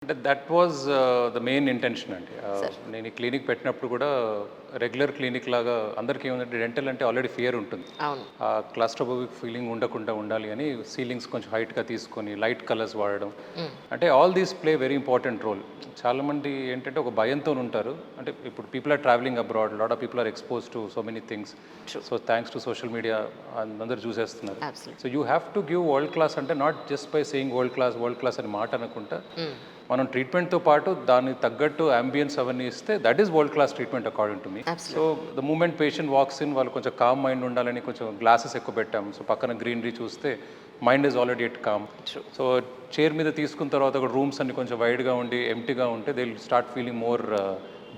అంటే that was the main intention అండి. Sir నేను ఈ క్లినిక్ పెట్టినప్పుడు కూడా రెగ్యులర్ క్లినిక్ లాగా అందరికీ ఏముందంటే డెంటల్ అంటే ఆల్రెడీ ఫియర్ ఉంటుంది. అవును. ఆ క్లాస్ట్రోఫోబిక్ ఫీలింగ్ ఉండకుండా ఉండాలి అని సీలింగ్స్ కొంచెం హైట్గా తీసుకొని లైట్ కలర్స్ వాడడం, అంటే all these play very important role. చాలామంది ఏంటంటే ఒక భయంతో ఉంటారు. అంటే ఇప్పుడు people are travelling abroad, lot of people are expose to so many things. So thanks to social media అందరూ చూసేస్తున్నారు. Absolutely. So you have to give world class, అంటే not just by saying world class అని మాట అనుకుంటా మనం ట్రీట్మెంట్తో పాటు దానికి తగ్గట్టు అంబియన్స్ అవన్నీ ఇస్తే that is world class treatment according to me. So the moment patient walks in, వాళ్ళు కొంచెం కామ్ మైండ్ ఉండాలని కొంచెం గ్లాసెస్ ఎక్కువ పెట్టాం. సో పక్కన గ్రీనరీ చూస్తే mind is already at calm. So chair మీద తీసుకున్న తర్వాత కూడా రూమ్స్ అన్ని కొంచెం వైడ్గా ఉండి ఎంటీగా ఉంటే they will start feeling more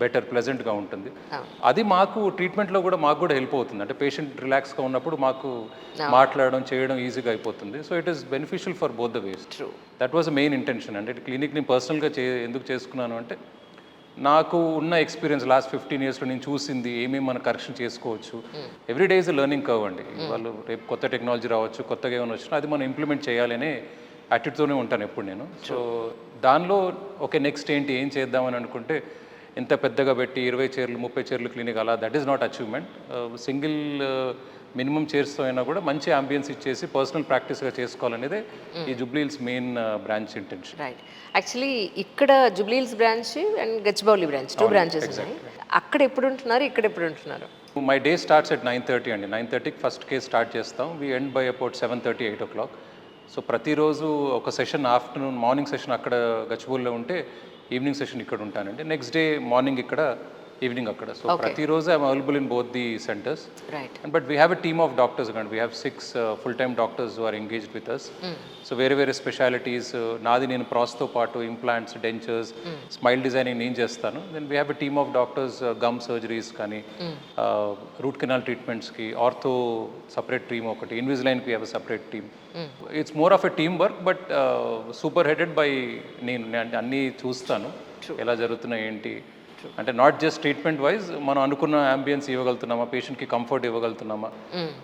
better, ప్లెజెంట్గా ఉంటుంది. అది మాకు ట్రీట్మెంట్లో కూడా మాకు కూడా హెల్ప్ అవుతుంది. అంటే పేషెంట్ రిలాక్స్గా ఉన్నప్పుడు మాకు మాట్లాడడం చేయడం ఈజీగా అయిపోతుంది. So it is beneficial for both the ways. That was the main intention. అంటే క్లినిక్ని పర్సనల్గా ఎందుకు చేసుకున్నాను అంటే నాకు ఉన్న ఎక్స్పీరియన్స్ లాస్ట్ 15 yearsలో నేను చూసింది ఏమేమి మనం కరెక్షన్ చేసుకోవచ్చు. Every day is learning curve అండి. వాళ్ళు రేపు కొత్త టెక్నాలజీ రావచ్చు, కొత్తగా ఏమైనా వచ్చినా అది మనం ఇంప్లిమెంట్ చేయాలనే యాటిట్యూడ్తోనే ఉంటాను ఎప్పుడు నేను. సో దానిలో ఓకే నెక్స్ట్ ఏంటి ఏం చేద్దామని అనుకుంటే ఇంత పెద్దగా పెట్టి 20 చైర్లు 30 చైర్లు క్లినిక్ అలా that is not achievement. Single minimum చైర్స్తో అయినా కూడా మంచి అంబియన్స్ ఇచ్చేసి పర్సనల్ ప్రాక్టీస్గా చేసుకోవాలనేదే ఈ Jubilee Hills main branch intention. Right. Actually ఇక్కడ Jubilee Hills branch and Gachibowli branch 2 branches ఉన్నాయి. అక్కడ ఎప్పుడు ఉంటున్నారు, ఇక్కడ ఎప్పుడు ఉంటున్నారు? మై డే స్టార్ట్స్ ఎట్ 9:30 అండి. 9:30కి ఫస్ట్ కేస్ స్టార్ట్ చేస్తాం. We end by about 7:30, 8 o'clock. So ప్రతిరోజు ఒక సెషన్ ఆఫ్టర్నూన్, మార్నింగ్ సెషన్ అక్కడ గచ్చిబౌలిలో ఉంటే ఈవినింగ్ సెషన్ ఇక్కడ ఉంటానండి. నెక్స్ట్ డే మార్నింగ్ ఇక్కడ, ఈవినింగ్ అక్కడ. సో ప్రతిరోజు I'm available in both the centers. Right. But we have a team of doctors and we have 6 full-time doctors who are engaged with us. So వేరే specialities నాది, నేను ప్రాస్తో పాటు implants, dentures, smile designing నేను చేస్తాను. Then we have a team of doctors gum surgeries కానీ, root canal ట్రీట్మెంట్స్కి ortho separate team ఒకటి, ఇన్విజిలైన్కి we have a separate team. It's more of a team work, but super headed by నేను అన్నీ చూస్తాను ఎలా జరుగుతున్నాయి ఏంటి. అంటే నాట్ జస్ట్ ట్రీట్మెంట్ వైజ్ మనం అనుకున్న అంబియన్స్ ఇవ్వగలుగుతున్నామా, పేషెంట్కి కంఫర్ట్ ఇవ్వగలుగుతున్నామా,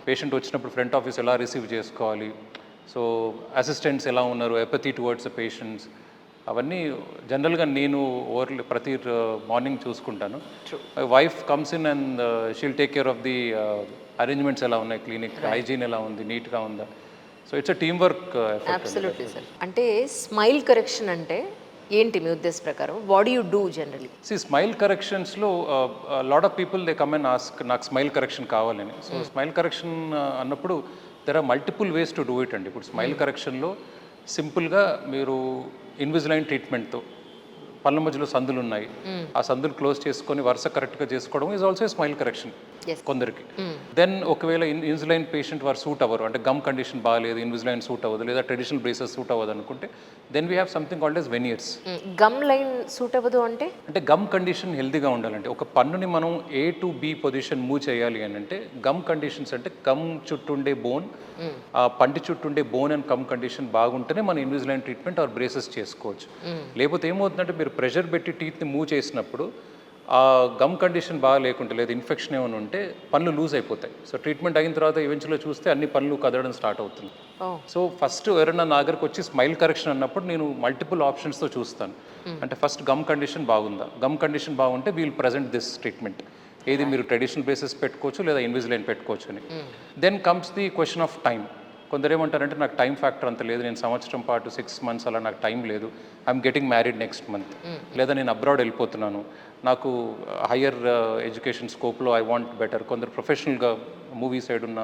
పేషెంట్ వచ్చినప్పుడు ఫ్రంట్ ఆఫీస్ ఎలా రిసీవ్ చేసుకోవాలి, సో అసిస్టెంట్స్ ఎలా ఉన్నారు, ఎపథీ టువర్డ్స్ ద పేషెంట్స్, అవన్నీ జనరల్గా నేను ప్రతి మార్నింగ్ చూసుకుంటాను. My wife comes in and she'll take care of the arrangements ఎలా ఉన్నాయి, క్లినిక్ హైజీన్ ఎలా ఉంది, నీట్గా ఉందా. So it's a team work. Absolutely sir. అంటే స్మైల్ కరెక్షన్ అంటే ఏంటి మీ ఉద్దేశ ప్రకారం? What do you do generally? Smile కరెక్షన్స్లో lot of people they come and ask నాకు స్మైల్ కరెక్షన్ కావాలని. సో స్మైల్ కరెక్షన్ అన్నప్పుడు there are multiple ways to do it అండి. ఇప్పుడు స్మైల్ కరెక్షన్లో సింపుల్గా మీరు ఇన్విజిలైన్ ట్రీట్మెంట్తో పళ్ళ మధ్యలో సందులు ఉన్నాయి, ఆ సందులు క్లోజ్ చేసుకొని వరుస కరెక్ట్గా చేసుకోవడం ఈజ్ ఆల్సో స్మైల్ కరెక్షన్ కొందరికి. దెన్ ఒకవేళ ఇన్విజిలైన్ పేషెంట్ వారు సూట్ అవ్వరు, అంటే గమ్ కండిషన్ బాగాలేదు, ఇన్విజిలైన్ సూట్ అవ్వదు, లేదా ట్రెడిషనల్ బ్రేసెస్ సూట్ అవ్వదు అనుకుంటే then we have something called as veneers. Gum line suit అవ్వదు అంటే గమ్ కండిషన్ హెల్తీగా ఉండాలంటే ఒక పన్నుని మనం A to B position move చేయాలి అని అంటే గమ్ కండిషన్స్ అంటే గమ్ చుట్టూ ఉండే బోన్, ఆ పంటి చుట్టూ ఉండే బోన్ అండ్ గమ్ కండిషన్ బాగుంటేనే మనం ఇన్విజిలైన్ ట్రీట్మెంట్ ఆర్ బ్రేసెస్ చేసుకోవచ్చు. లేకపోతే ఏమవుతుందంటే మీరు ప్రెషర్ పెట్టి టీత్ని మూవ్ చేసినప్పుడు ఆ గమ్ కండిషన్ బాగా లేకుంటే లేదా ఇన్ఫెక్షన్ ఏమైనా ఉంటే పళ్ళు లూజ్ అయిపోతాయి. సో ట్రీట్మెంట్ అయిన తర్వాత ఈవెన్చువల్గా చూస్తే అన్ని పళ్ళు కదలడం స్టార్ట్ అవుతుంది. సో ఫస్ట్ ఎవరైనా నా దగ్గరకు వచ్చి స్మైల్ కరెక్షన్ అన్నప్పుడు నేను మల్టిపుల్ ఆప్షన్స్తో చూస్తాను. అంటే ఫస్ట్ గమ్ కండిషన్ బాగుందా, గమ్ కండిషన్ బాగుంటే వీల్ ప్రజెంట్ దిస్ ట్రీట్మెంట్. ఏది మీరు ట్రెడిషనల్ బేసిస్ పెట్టుకోవచ్చు లేదా ఇన్విజిలైన్ పెట్టుకోవచ్చు అని. Then comes the question of time. కొందరు ఏమంటారంటే నాకు టైం ఫ్యాక్టర్ అంత లేదు, నేను సంవత్సరం పాటు 6 months అలా నాకు టైం లేదు, I'm getting married next month, లేదా నేను అబ్రాడ్ వెళ్ళిపోతున్నాను, నాకు హయ్యర్ ఎడ్యుకేషన్ స్కోప్లో ఐ వాంట్ బెటర్. కొందరు ప్రొఫెషనల్గా మూవీ సైడ్ ఉన్న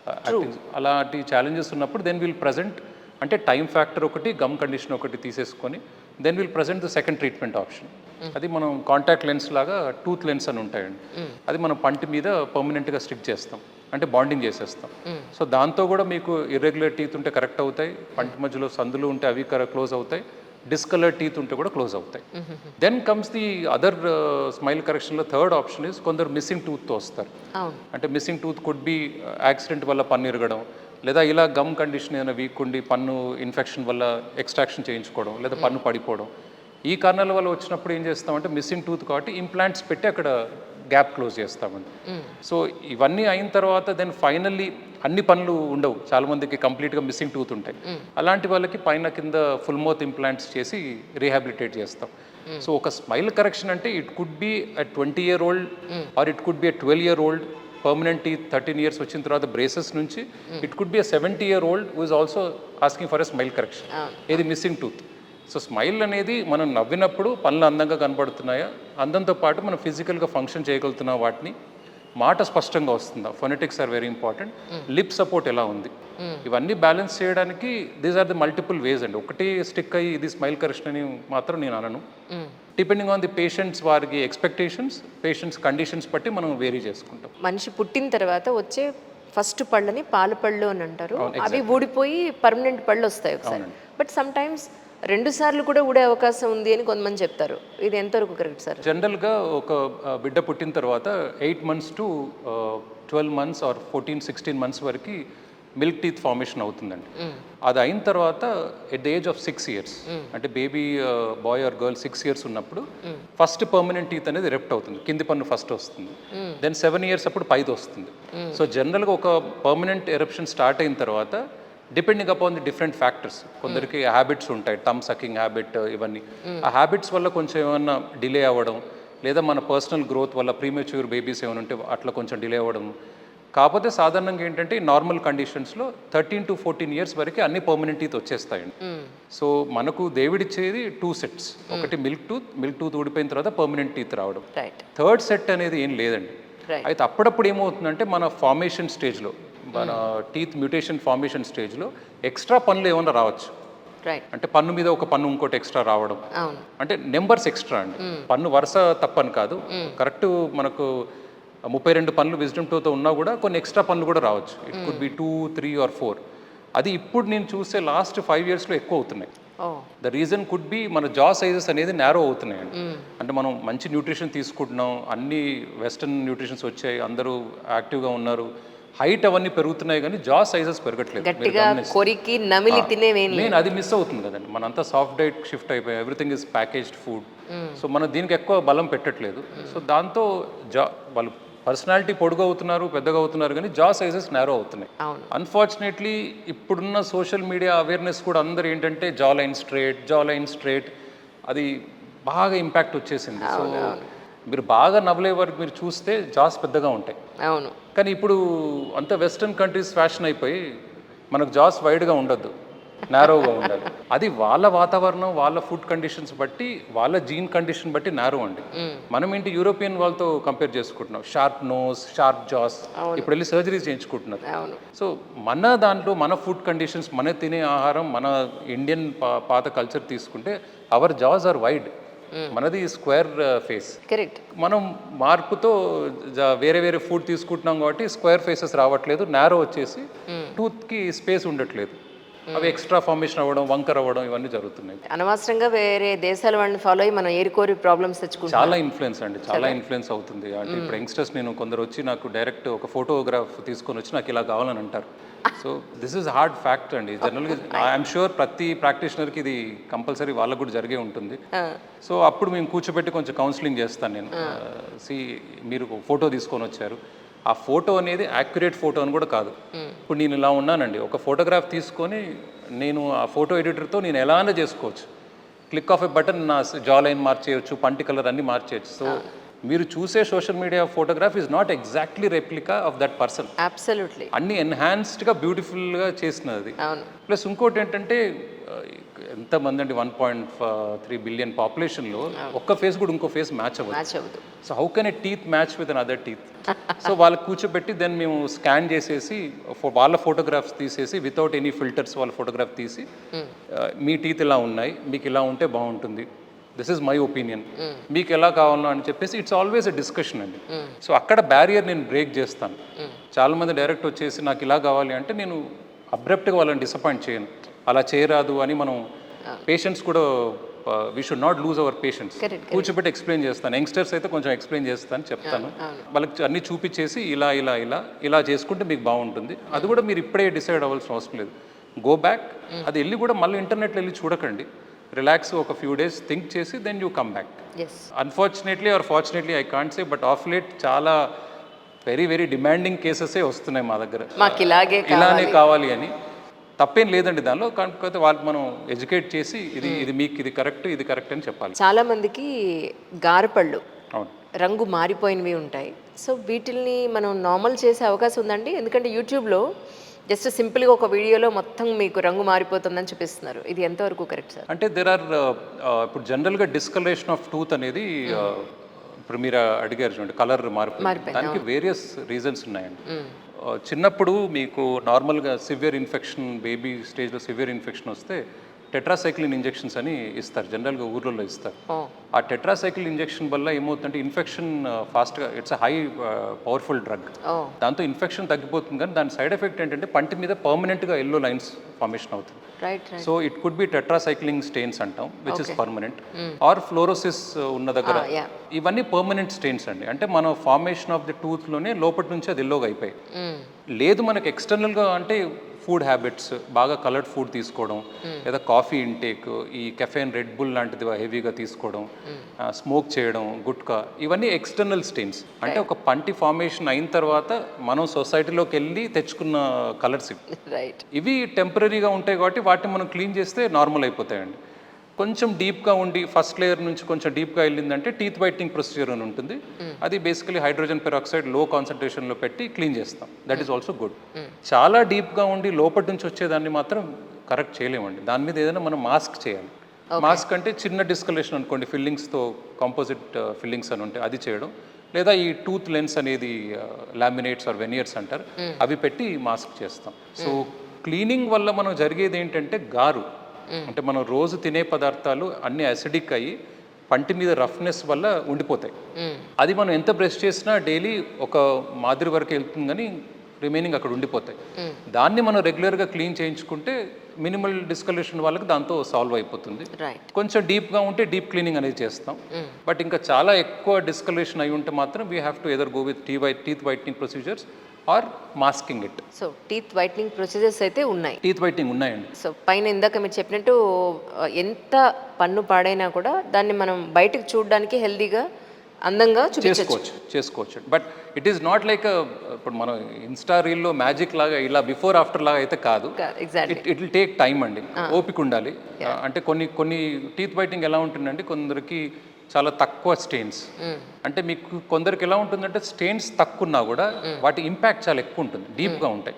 యాక్టింగ్ అలాంటి ఛాలెంజెస్ ఉన్నప్పుడు దెన్ విల్ ప్రజెంట్, అంటే టైం ఫ్యాక్టర్ ఒకటి, గమ్ కండిషన్ ఒకటి తీసేసుకొని then will present the second treatment option. అది మనం కాంటాక్ట్ లెన్స్ లాగా టూత్ లెన్స్ అని ఉంటాయండి. అది మనం పంటి మీద పర్మనెంట్గా స్టిక్ చేస్తాం, అంటే బాండింగ్ చేసేస్తాం. సో దాంతో కూడా మీకు ఇర్రెగ్యులర్ టీత్ ఉంటే కరెక్ట్ అవుతాయి, పంటి మధ్యలో సందులు ఉంటే అవి క్లోజ్ అవుతాయి, డిస్కలర్ టీత్ ఉంటే కూడా క్లోజ్ అవుతాయి. Then comes the other smile కరెక్షన్లో థర్డ్ ఆప్షన్ ఇస్ కొందరు మిస్సింగ్ టూత్తో వస్తారు. అంటే missing tooth could be accident వల్ల పన్ను ఇరగడం, లేదా ఇలా గమ్ కండిషన్ ఏదైనా వీక్ ఉండి పన్ను ఇన్ఫెక్షన్ వల్ల ఎక్స్ట్రాక్షన్ చేయించుకోవడం, లేదా పన్ను పడిపోవడం. ఈ కారణాల వల్ల వచ్చినప్పుడు ఏం చేస్తామంటే మిస్సింగ్ టూత్ కాబట్టి ఇంప్లాంట్స్ పెట్టి అక్కడ గ్యాప్ క్లోజ్ చేస్తామండి. సో ఇవన్నీ అయిన తర్వాత దెన్ ఫైనల్లీ అన్ని పనులు ఉండవు, చాలా మందికి కంప్లీట్గా మిస్సింగ్ టూత్ ఉంటాయి. అలాంటి వాళ్ళకి పైన కింద ఫుల్ మౌత్ ఇంప్లాంట్స్ చేసి రీహాబిలిటేట్ చేస్తాం. సో ఒక స్మైల్ కరెక్షన్ అంటే it could be a 20-year-old or it could be a 12-year-old permanent teeth 13 years వచ్చిన తర్వాత బ్రేసెస్ నుంచి it could be a 70-year-old who is also asking for a smile correction, ఇది missing tooth. So smile అనేది మనం నవ్వినప్పుడు పనులు అందంగా కనబడుతున్నాయా, అందంతో పాటు మనం ఫిజికల్గా ఫంక్షన్ చేయగలుగుతున్నా, వాటిని మాట స్పష్టంగా వస్తుందా, phonetics are very important, lip support ఎలా ఉంది, ఇవన్నీ బ్యాలెన్స్ చేయడానికి these are the multiple ways అండి. ఒకటి స్టిక్ అయ్యి ఇది స్మైల్ కరెక్షన్ అని మాత్రం నేను అనను. డిపెండింగ్ ఆన్ ది పేషెంట్స్ వారికి ఎక్స్పెక్టేషన్స్, పేషెంట్స్ కండిషన్స్ బట్టి మనం వేరీ చేసుకుంటాం. మనిషి పుట్టిన తర్వాత వచ్చే ఫస్ట్ పళ్ళని పాల పళ్ళు అని అంటారు. అవి ఊడిపోయి పర్మనెంట్ పళ్ళు వస్తాయి ఒకసారి. బట్ సమ్ టైమ్స్ 2 సార్లు కూడా ఊడే అవకాశం ఉంది అని కొంతమంది చెప్తారు. ఇది ఎంతవరకు కరెక్ట్ సార్? జనరల్గా ఒక బిడ్డ పుట్టిన తర్వాత 8 months to 12 months or 14-16 months వరకు మిల్క్ టీత్ ఫార్మేషన్ అవుతుందండి. అది అయిన తర్వాత at the age of 6 years, అంటే baby boy or girl 6 years ఉన్నప్పుడు ఫస్ట్ పర్మనెంట్ టీత్ అనేది ఎరెప్ట్ అవుతుంది, కింది పన్ను ఫస్ట్ వస్తుంది. దెన్ 7 years అప్పుడు పైది వస్తుంది. సో జనరల్గా ఒక పర్మనెంట్ ఎరప్షన్ స్టార్ట్ అయిన తర్వాత depending upon the different factors, కొందరికి హ్యాబిట్స్ ఉంటాయి, టమ్ సకింగ్ హ్యాబిట్, ఇవన్నీ ఆ హ్యాబిట్స్ వల్ల కొంచెం ఏమన్నా డిలే అవ్వడం, లేదా మన పర్సనల్ గ్రోత్ వల్ల ప్రీమెచ్యూర్ బేబీస్ ఏమైనా ఉంటే అట్లా కొంచెం డిలే అవ్వడం. కాకపోతే సాధారణంగా ఏంటంటే నార్మల్ కండిషన్స్లో 13 to 14 years వరకు అన్ని పర్మనెంట్ టీత్ వచ్చేస్తాయండి. సో మనకు దేవుడిచ్చేది 2 sets, ఒకటి మిల్క్ టూత్ ఊడిపోయిన తర్వాత పర్మనెంట్ టీత్ రావడం. థర్డ్ సెట్ అనేది ఏం లేదండి. అయితే అప్పుడప్పుడు ఏమవుతుందంటే మన ఫార్మేషన్ స్టేజ్లో, మన టీత్ మ్యూటేషన్ ఫార్మేషన్ స్టేజ్లో ఎక్స్ట్రా పనులు ఏమన్నా రావచ్చు. అంటే పన్ను మీద ఒక పన్ను ఇంకోటి ఎక్స్ట్రా రావడం, అంటే నెంబర్స్ ఎక్స్ట్రా అండి. పన్ను వరుస తప్పని కాదు, కరెక్ట్ మనకు 32 పనులు విజ్డమ్ టూతో ఉన్నా కూడా కొన్ని ఎక్స్ట్రా పనులు కూడా రావచ్చు. It could B 2, 3 or 4. అది ఇప్పుడు నేను చూస్తే లాస్ట్ 5 yearsలో ఎక్కువ అవుతున్నాయి. ద రీజన్ కుడ్ బి మన జా సైజెస్ అనేది నేరో అవుతున్నాయండి. అంటే మనం మంచి న్యూట్రిషన్ తీసుకుంటున్నాం, అన్ని వెస్టర్న్ న్యూట్రిషన్స్ వచ్చాయి, అందరూ యాక్టివ్గా ఉన్నారు, హైట్ అవన్నీ పెరుగుతున్నాయి, కానీ జా సైజెస్ పెరగట్లేదు. మెయిన్ అది మిస్ అవుతుంది కదండి. మనంతా సాఫ్ట్ డైట్ షిఫ్ట్ అయిపోయి everything is packaged food. So మనం దీనికి ఎక్కువ బలం పెట్టట్లేదు. సో దాంతో వాళ్ళు పర్సనాలిటీ పొడుగు అవుతున్నారు, పెద్దగా అవుతున్నారు, కానీ జా సైజెస్ నేరో అవుతున్నాయి. అన్ఫార్చునేట్లీ ఇప్పుడున్న సోషల్ మీడియా అవేర్నెస్ కూడా అందరు ఏంటంటే జా లైన్ స్ట్రేట్ అది బాగా ఇంపాక్ట్ వచ్చేసింది. సో మీరు బాగా నవ్వలే వరకు మీరు చూస్తే జాస్ పెద్దగా ఉంటాయి. అవును, కానీ ఇప్పుడు అంత వెస్టర్న్ కంట్రీస్ ఫ్యాషన్ అయిపోయి మనకు జాస్ వైడ్గా ఉండద్దు, నేరోగా ఉండాలి. అది వాళ్ళ వాతావరణం, వాళ్ళ ఫుడ్ కండిషన్స్ బట్టి, వాళ్ళ జీన్ కండిషన్ బట్టి నేరో అండి. మనం ఏంటి యూరోపియన్ వాళ్ళతో కంపేర్ చేసుకుంటున్నాం, షార్ప్ నోస్, షార్ప్ జాస్, ఇప్పుడు వెళ్ళి సర్జరీస్ చేయించుకుంటున్నారు. సో మన దాంట్లో మన ఫుడ్ కండిషన్స్, మన తినే ఆహారం, మన ఇండియన్ పాత కల్చర్ తీసుకుంటే అవర్ జాస్ ఆర్ వైడ్, మనది స్క్వేర్ ఫేస్. కరెక్ట్. మనం మార్పుతో వేరే వేరే ఫుడ్ తీసుకుంటున్నాం కాబట్టి స్క్వేర్ ఫేసెస్ రావట్లేదు, నేరో వచ్చేసి టూత్కి స్పేస్ ఉండట్లేదు, అవి ఎక్స్ట్రా ఫార్మేషన్ అవ్వడం, వంకర్ అవ్వడం, ఇవన్నీ జరుగుతున్నాయి. అనవసరంగా వేరే దేశాల వాళ్ళని ఫాలో అయ్యి మనం ఏరికోరి ప్రాబ్లమ్స్ తెచ్చుకుంటాం. చాలా ఇన్ఫ్లుయెన్స్ అండి, చాలా ఇన్ఫ్లుయెన్స్ అవుతుంది. అంటే ఇప్పుడు యంగ్స్టర్స్, నేను కొందరు వచ్చి నాకు డైరెక్ట్ ఒక ఫోటోగ్రాఫ్ తీసుకొని వచ్చి నాకు ఇలా కావాలని అంటారు. So this is hard fact అండి. జనరల్గా ఐఎమ్ షూర్ ప్రతి ప్రాక్టీషనర్కి ఇది కంపల్సరీ వాళ్ళకు కూడా జరిగే ఉంటుంది. సో అప్పుడు మేము కూర్చోబెట్టి కొంచెం కౌన్సిలింగ్ చేస్తాను నేను. మీరు ఫోటో తీసుకొని వచ్చారు, ఆ ఫోటో అనేది యాక్యురేట్ ఫోటో అని కూడా కాదు. ఇప్పుడు నేను ఇలా ఉన్నానండి, ఒక ఫోటోగ్రాఫ్ తీసుకొని నేను ఆ ఫోటో ఎడిటర్తో నేను ఎలా అయినా చేసుకోవచ్చు, క్లిక్ ఆఫ్ ఎ బటన్ నా జా లైన్ మార్చేయచ్చు, పంటి కలర్ అన్ని మార్చేయచ్చు. సో మీరు చూసే social media photograph is not exactly replica of that person. Absolutely అన్ని ఎన్హాన్స్డ్గా బ్యూటిఫుల్గా చేసినది. ప్లస్ ఇంకోటి ఏంటంటే ఎంతమంది అండి, 1.3 billion పాపులేషన్లో ఒక్క ఫేస్ కూడా ఇంకో ఫేస్ మ్యాచ్ అవ్వదు. So how can a teeth match with an other teeth? So వాళ్ళకి కూర్చోబెట్టి దెన్ మేము స్కాన్ చేసేసి వాళ్ళ ఫోటోగ్రాఫ్స్ తీసేసి వితౌట్ ఎనీ ఫిల్టర్స్ వాళ్ళ ఫోటోగ్రాఫ్ తీసి, మీ టీత్ ఇలా ఉన్నాయి, మీకు ఇలా ఉంటే బాగుంటుంది, దిస్ ఈజ్ మై ఒపీనియన్, మీకు ఎలా కావాలో అని చెప్పేసి ఇట్స్ ఆల్వేస్ ఎ డిస్కషన్ అండి. సో అక్కడ బ్యారియర్ నేను బ్రేక్ చేస్తాను. చాలామంది డైరెక్ట్ వచ్చేసి నాకు ఇలా కావాలి అంటే నేను అబ్రప్ట్గా వాళ్ళని డిసప్పాయింట్ చేయను, అలా చేయరాదు అని. మనం పేషెంట్స్ కూడా we should not lose our patients. కూర్చోబెట్టి ఎక్స్ప్లెయిన్ చేస్తాను, యంగ్స్టర్స్ అయితే కొంచెం ఎక్స్ప్లెయిన్ చేస్తాను, చెప్తాను వాళ్ళకి అన్నీ చూపించేసి ఇలా ఇలా ఇలా ఇలా చేసుకుంటే మీకు బాగుంటుంది. అది కూడా మీరు ఇప్పుడే డిసైడ్ అవ్వాల్సిన అవసరం లేదు, గో బ్యాక్. అది వెళ్ళి కూడా మళ్ళీ ఇంటర్నెట్లో వెళ్ళి చూడకండి, రిలాక్స్ ఒక ఫ్యూ డేస్ థింక్ చేసి then you come back. Yes. Unfortunately or fortunately I can't say, but of late చాలా వెరీ వెరీ డిమాండింగ్ కేసెసే వస్తున్నాయి మా దగ్గర, మాకు ఇలానే కావాలి అని. తప్పేం లేదండి దానిలో, కాకపోతే వాళ్ళకి మనం ఎడ్యుకేట్ చేసి ఇది మీకు ఇది కరెక్ట్ అని చెప్పాలి. చాలా మందికి గారపళ్ళు అవును, రంగు మారిపోయినవి ఉంటాయి. సో వీటిల్ని మనం నార్మల్ చేసే అవకాశం ఉందండి? ఎందుకంటే యూట్యూబ్లో జస్ట్ సింపుల్గా ఒక వీడియోలో మొత్తం మీకు రంగు మారిపోతుందని చూపిస్తున్నారు. ఇది ఎంతవరకు కరెక్ట్ సార్? అంటే దెర్ ఆర్ ఇప్పుడు జనరల్గా డిస్కలరేషన్ ఆఫ్ టూత్ అనేది ఇప్పుడు మీరు అడిగారు చూడండి, కలర్ మారిపోయింది, దానికి వేరియస్ రీజన్స్ ఉన్నాయండి. చిన్నప్పుడు మీకు నార్మల్గా సివియర్ ఇన్ఫెక్షన్, బేబీ స్టేజ్లో సివియర్ ఇన్ఫెక్షన్ వస్తే టెట్రాసైక్లిన్ ఇంజెక్షన్స్ అని ఇస్తారు, జనరల్గా ఊర్లలో ఇస్తారు. ఆ టెట్రాసైక్లిన్ ఇంజెక్షన్ వల్ల ఏమవుతుందంటే ఇన్ఫెక్షన్ ఫాస్ట్గా, it's a high powerful drug, దాంతో ఇన్ఫెక్షన్ తగ్గిపోతుంది. కానీ దాని సైడ్ ఎఫెక్ట్ ఏంటంటే పంటి మీద పర్మనెంట్గా ఎల్లో లైన్స్ ఫార్మేషన్ అవుతుంది. So it could be tetracycline stains అంటాం, which is permanent, or fluorosis ఉన్న దగ్గర. ఇవన్నీ పర్మనెంట్ స్టెయిన్స్ అండి. అంటే మన ఫార్మేషన్ ఆఫ్ ది టూత్లోనే లోపటి నుంచి అది ఎల్లోగా అయిపోయి. లేదు మనకి ఎక్స్టర్నల్గా అంటే ఫుడ్ హ్యాబిట్స్, బాగా కలర్డ్ ఫుడ్ తీసుకోవడం, లేదా కాఫీ ఇంటేక్, ఈ కెఫెన్, రెడ్ బుల్ లాంటిది హెవీగా తీసుకోవడం, స్మోక్ చేయడం, గుట్కా, ఇవన్నీ ఎక్స్టర్నల్ స్టెయిన్స్. అంటే ఒక పంటి ఫార్మేషన్ అయిన తర్వాత మనం సొసైటీలోకి వెళ్ళి తెచ్చుకున్న కలర్స్ ఇవి టెంపరీగా ఉంటాయి కాబట్టి వాటిని మనం క్లీన్ చేస్తే నార్మల్ అయిపోతాయండి. కొంచెం డీప్గా ఉండి ఫస్ట్ లేయర్ నుంచి కొంచెం డీప్గా వెళ్ళిందంటే టీత్ వైట్నింగ్ ప్రొసీజర్ అని ఉంటుంది. అది బేసికలీ హైడ్రోజన్ పెరాక్సైడ్ లో కాన్సన్ట్రేషన్లో పెట్టి క్లీన్ చేస్తాం. That is also good. చాలా డీప్గా ఉండి లోపటి నుంచి వచ్చేదాన్ని మాత్రం కరెక్ట్ చేయలేమండి. దాని మీద ఏదైనా మనం మాస్క్ చేయాలి. మాస్క్ అంటే చిన్న డిస్కలేషన్ అనుకోండి, ఫిల్లింగ్స్తో కాంపోజిట్ ఫిల్లింగ్స్ అని ఉంటాయి, అది చేయడం, లేదా ఈ టూత్ లెన్స్ అనేది లామినేట్స్ ఆర్ వెనియర్స్ అంటారు, అవి పెట్టి మాస్క్ చేస్తాం. సో క్లీనింగ్ వల్ల మనం జరిగేది ఏంటంటే గారు, అంటే మనం రోజు తినే పదార్థాలు అన్ని అసిడిక్ అయ్యి పంటి మీద రఫ్నెస్ వల్ల ఉండిపోతాయి. అది మనం ఎంత బ్రష్ చేసినా డైలీ ఒక మాదిరి వరకు వెళ్తుంది, కానీ రిమైనింగ్ అక్కడ ఉండిపోతాయి. దాన్ని మనం రెగ్యులర్గా క్లీన్ చేయించుకుంటే మినిమల్ డిస్కలేషన్ వాళ్ళకి దాంతో సాల్వ్ అయిపోతుంది. కొంచెం డీప్గా ఉంటే డీప్ క్లీనింగ్ అనేది చేస్తాం. బట్ ఇంకా చాలా ఎక్కువ డిస్కలేషన్ అయి ఉంటే మాత్రం we have to either go with teeth whitening procedures or masking it. So teeth whitening procedures అయితే ఉన్నాయి, టీత్ వైట్నింగ్ ఉన్నాయండి. సో పైన ఇందాక మీరు చెప్పినట్టు ఎంత పన్ను పాడైనా కూడా దాన్ని మనం బయటకు చూడడానికి హెల్దీగా అందంగా చేసుకోవచ్చు. But it is not like ఇప్పుడు మనం ఇన్స్టా రీల్లో మ్యాజిక్ లాగా ఇలా బిఫోర్ ఆఫ్టర్ లాగా అయితే కాదు. ఇట్ విల్ టేక్ టైం అండి, ఓపిక ఉండాలి. అంటే కొన్ని టీత్ వైటింగ్ ఎలా ఉంటుందండి, కొందరికి చాలా తక్కువ స్టెయిన్స్, అంటే మీకు కొందరికి ఎలా ఉంటుందంటే స్టెయిన్స్ తక్కువ ఉన్నా కూడా వాటి ఇంపాక్ట్ చాలా ఎక్కువ ఉంటుంది, డీప్గా ఉంటాయి.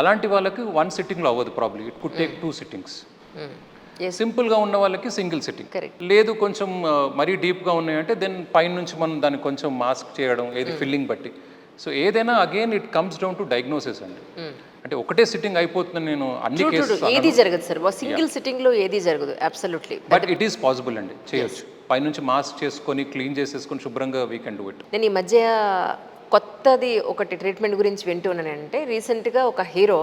అలాంటి వాళ్ళకి 1 సిట్టింగ్లో అవ్వదు probably, it could take 2 sittings. సింపుల్గా ఉన్న వాళ్ళకి సింగిల్ సిట్టింగ్. లేదు కొంచెం మరీ డీప్గా ఉన్నాయంటే దెన్ పైన నుంచి మనం దాన్ని కొంచెం మాస్క్ చేయడం, ఏది ఫిల్లింగ్ బట్టి. సో ఏదైనా again it comes down to diagnosis అండి. అంటే ఒకటే సిట్టింగ్ అయిపోతుందని నేను అన్ని కేసెస్ ఏది జరగదు సార్, సింగిల్ సిట్టింగ్ లో ఏది జరగదు absolutely. But it is possible అండి, చేయొచ్చు. పైనుంచి మాస్క్ చేసుకొని క్లీన్ చేసేసుకొని శుభ్రంగా వీ కెన్ డూ ఇట్. నేను ఈ మధ్య కొత్తది ఒకటి ట్రీట్మెంట్ గురించి వింటున్నానంటే, రీసెంట్గా ఒక హీరో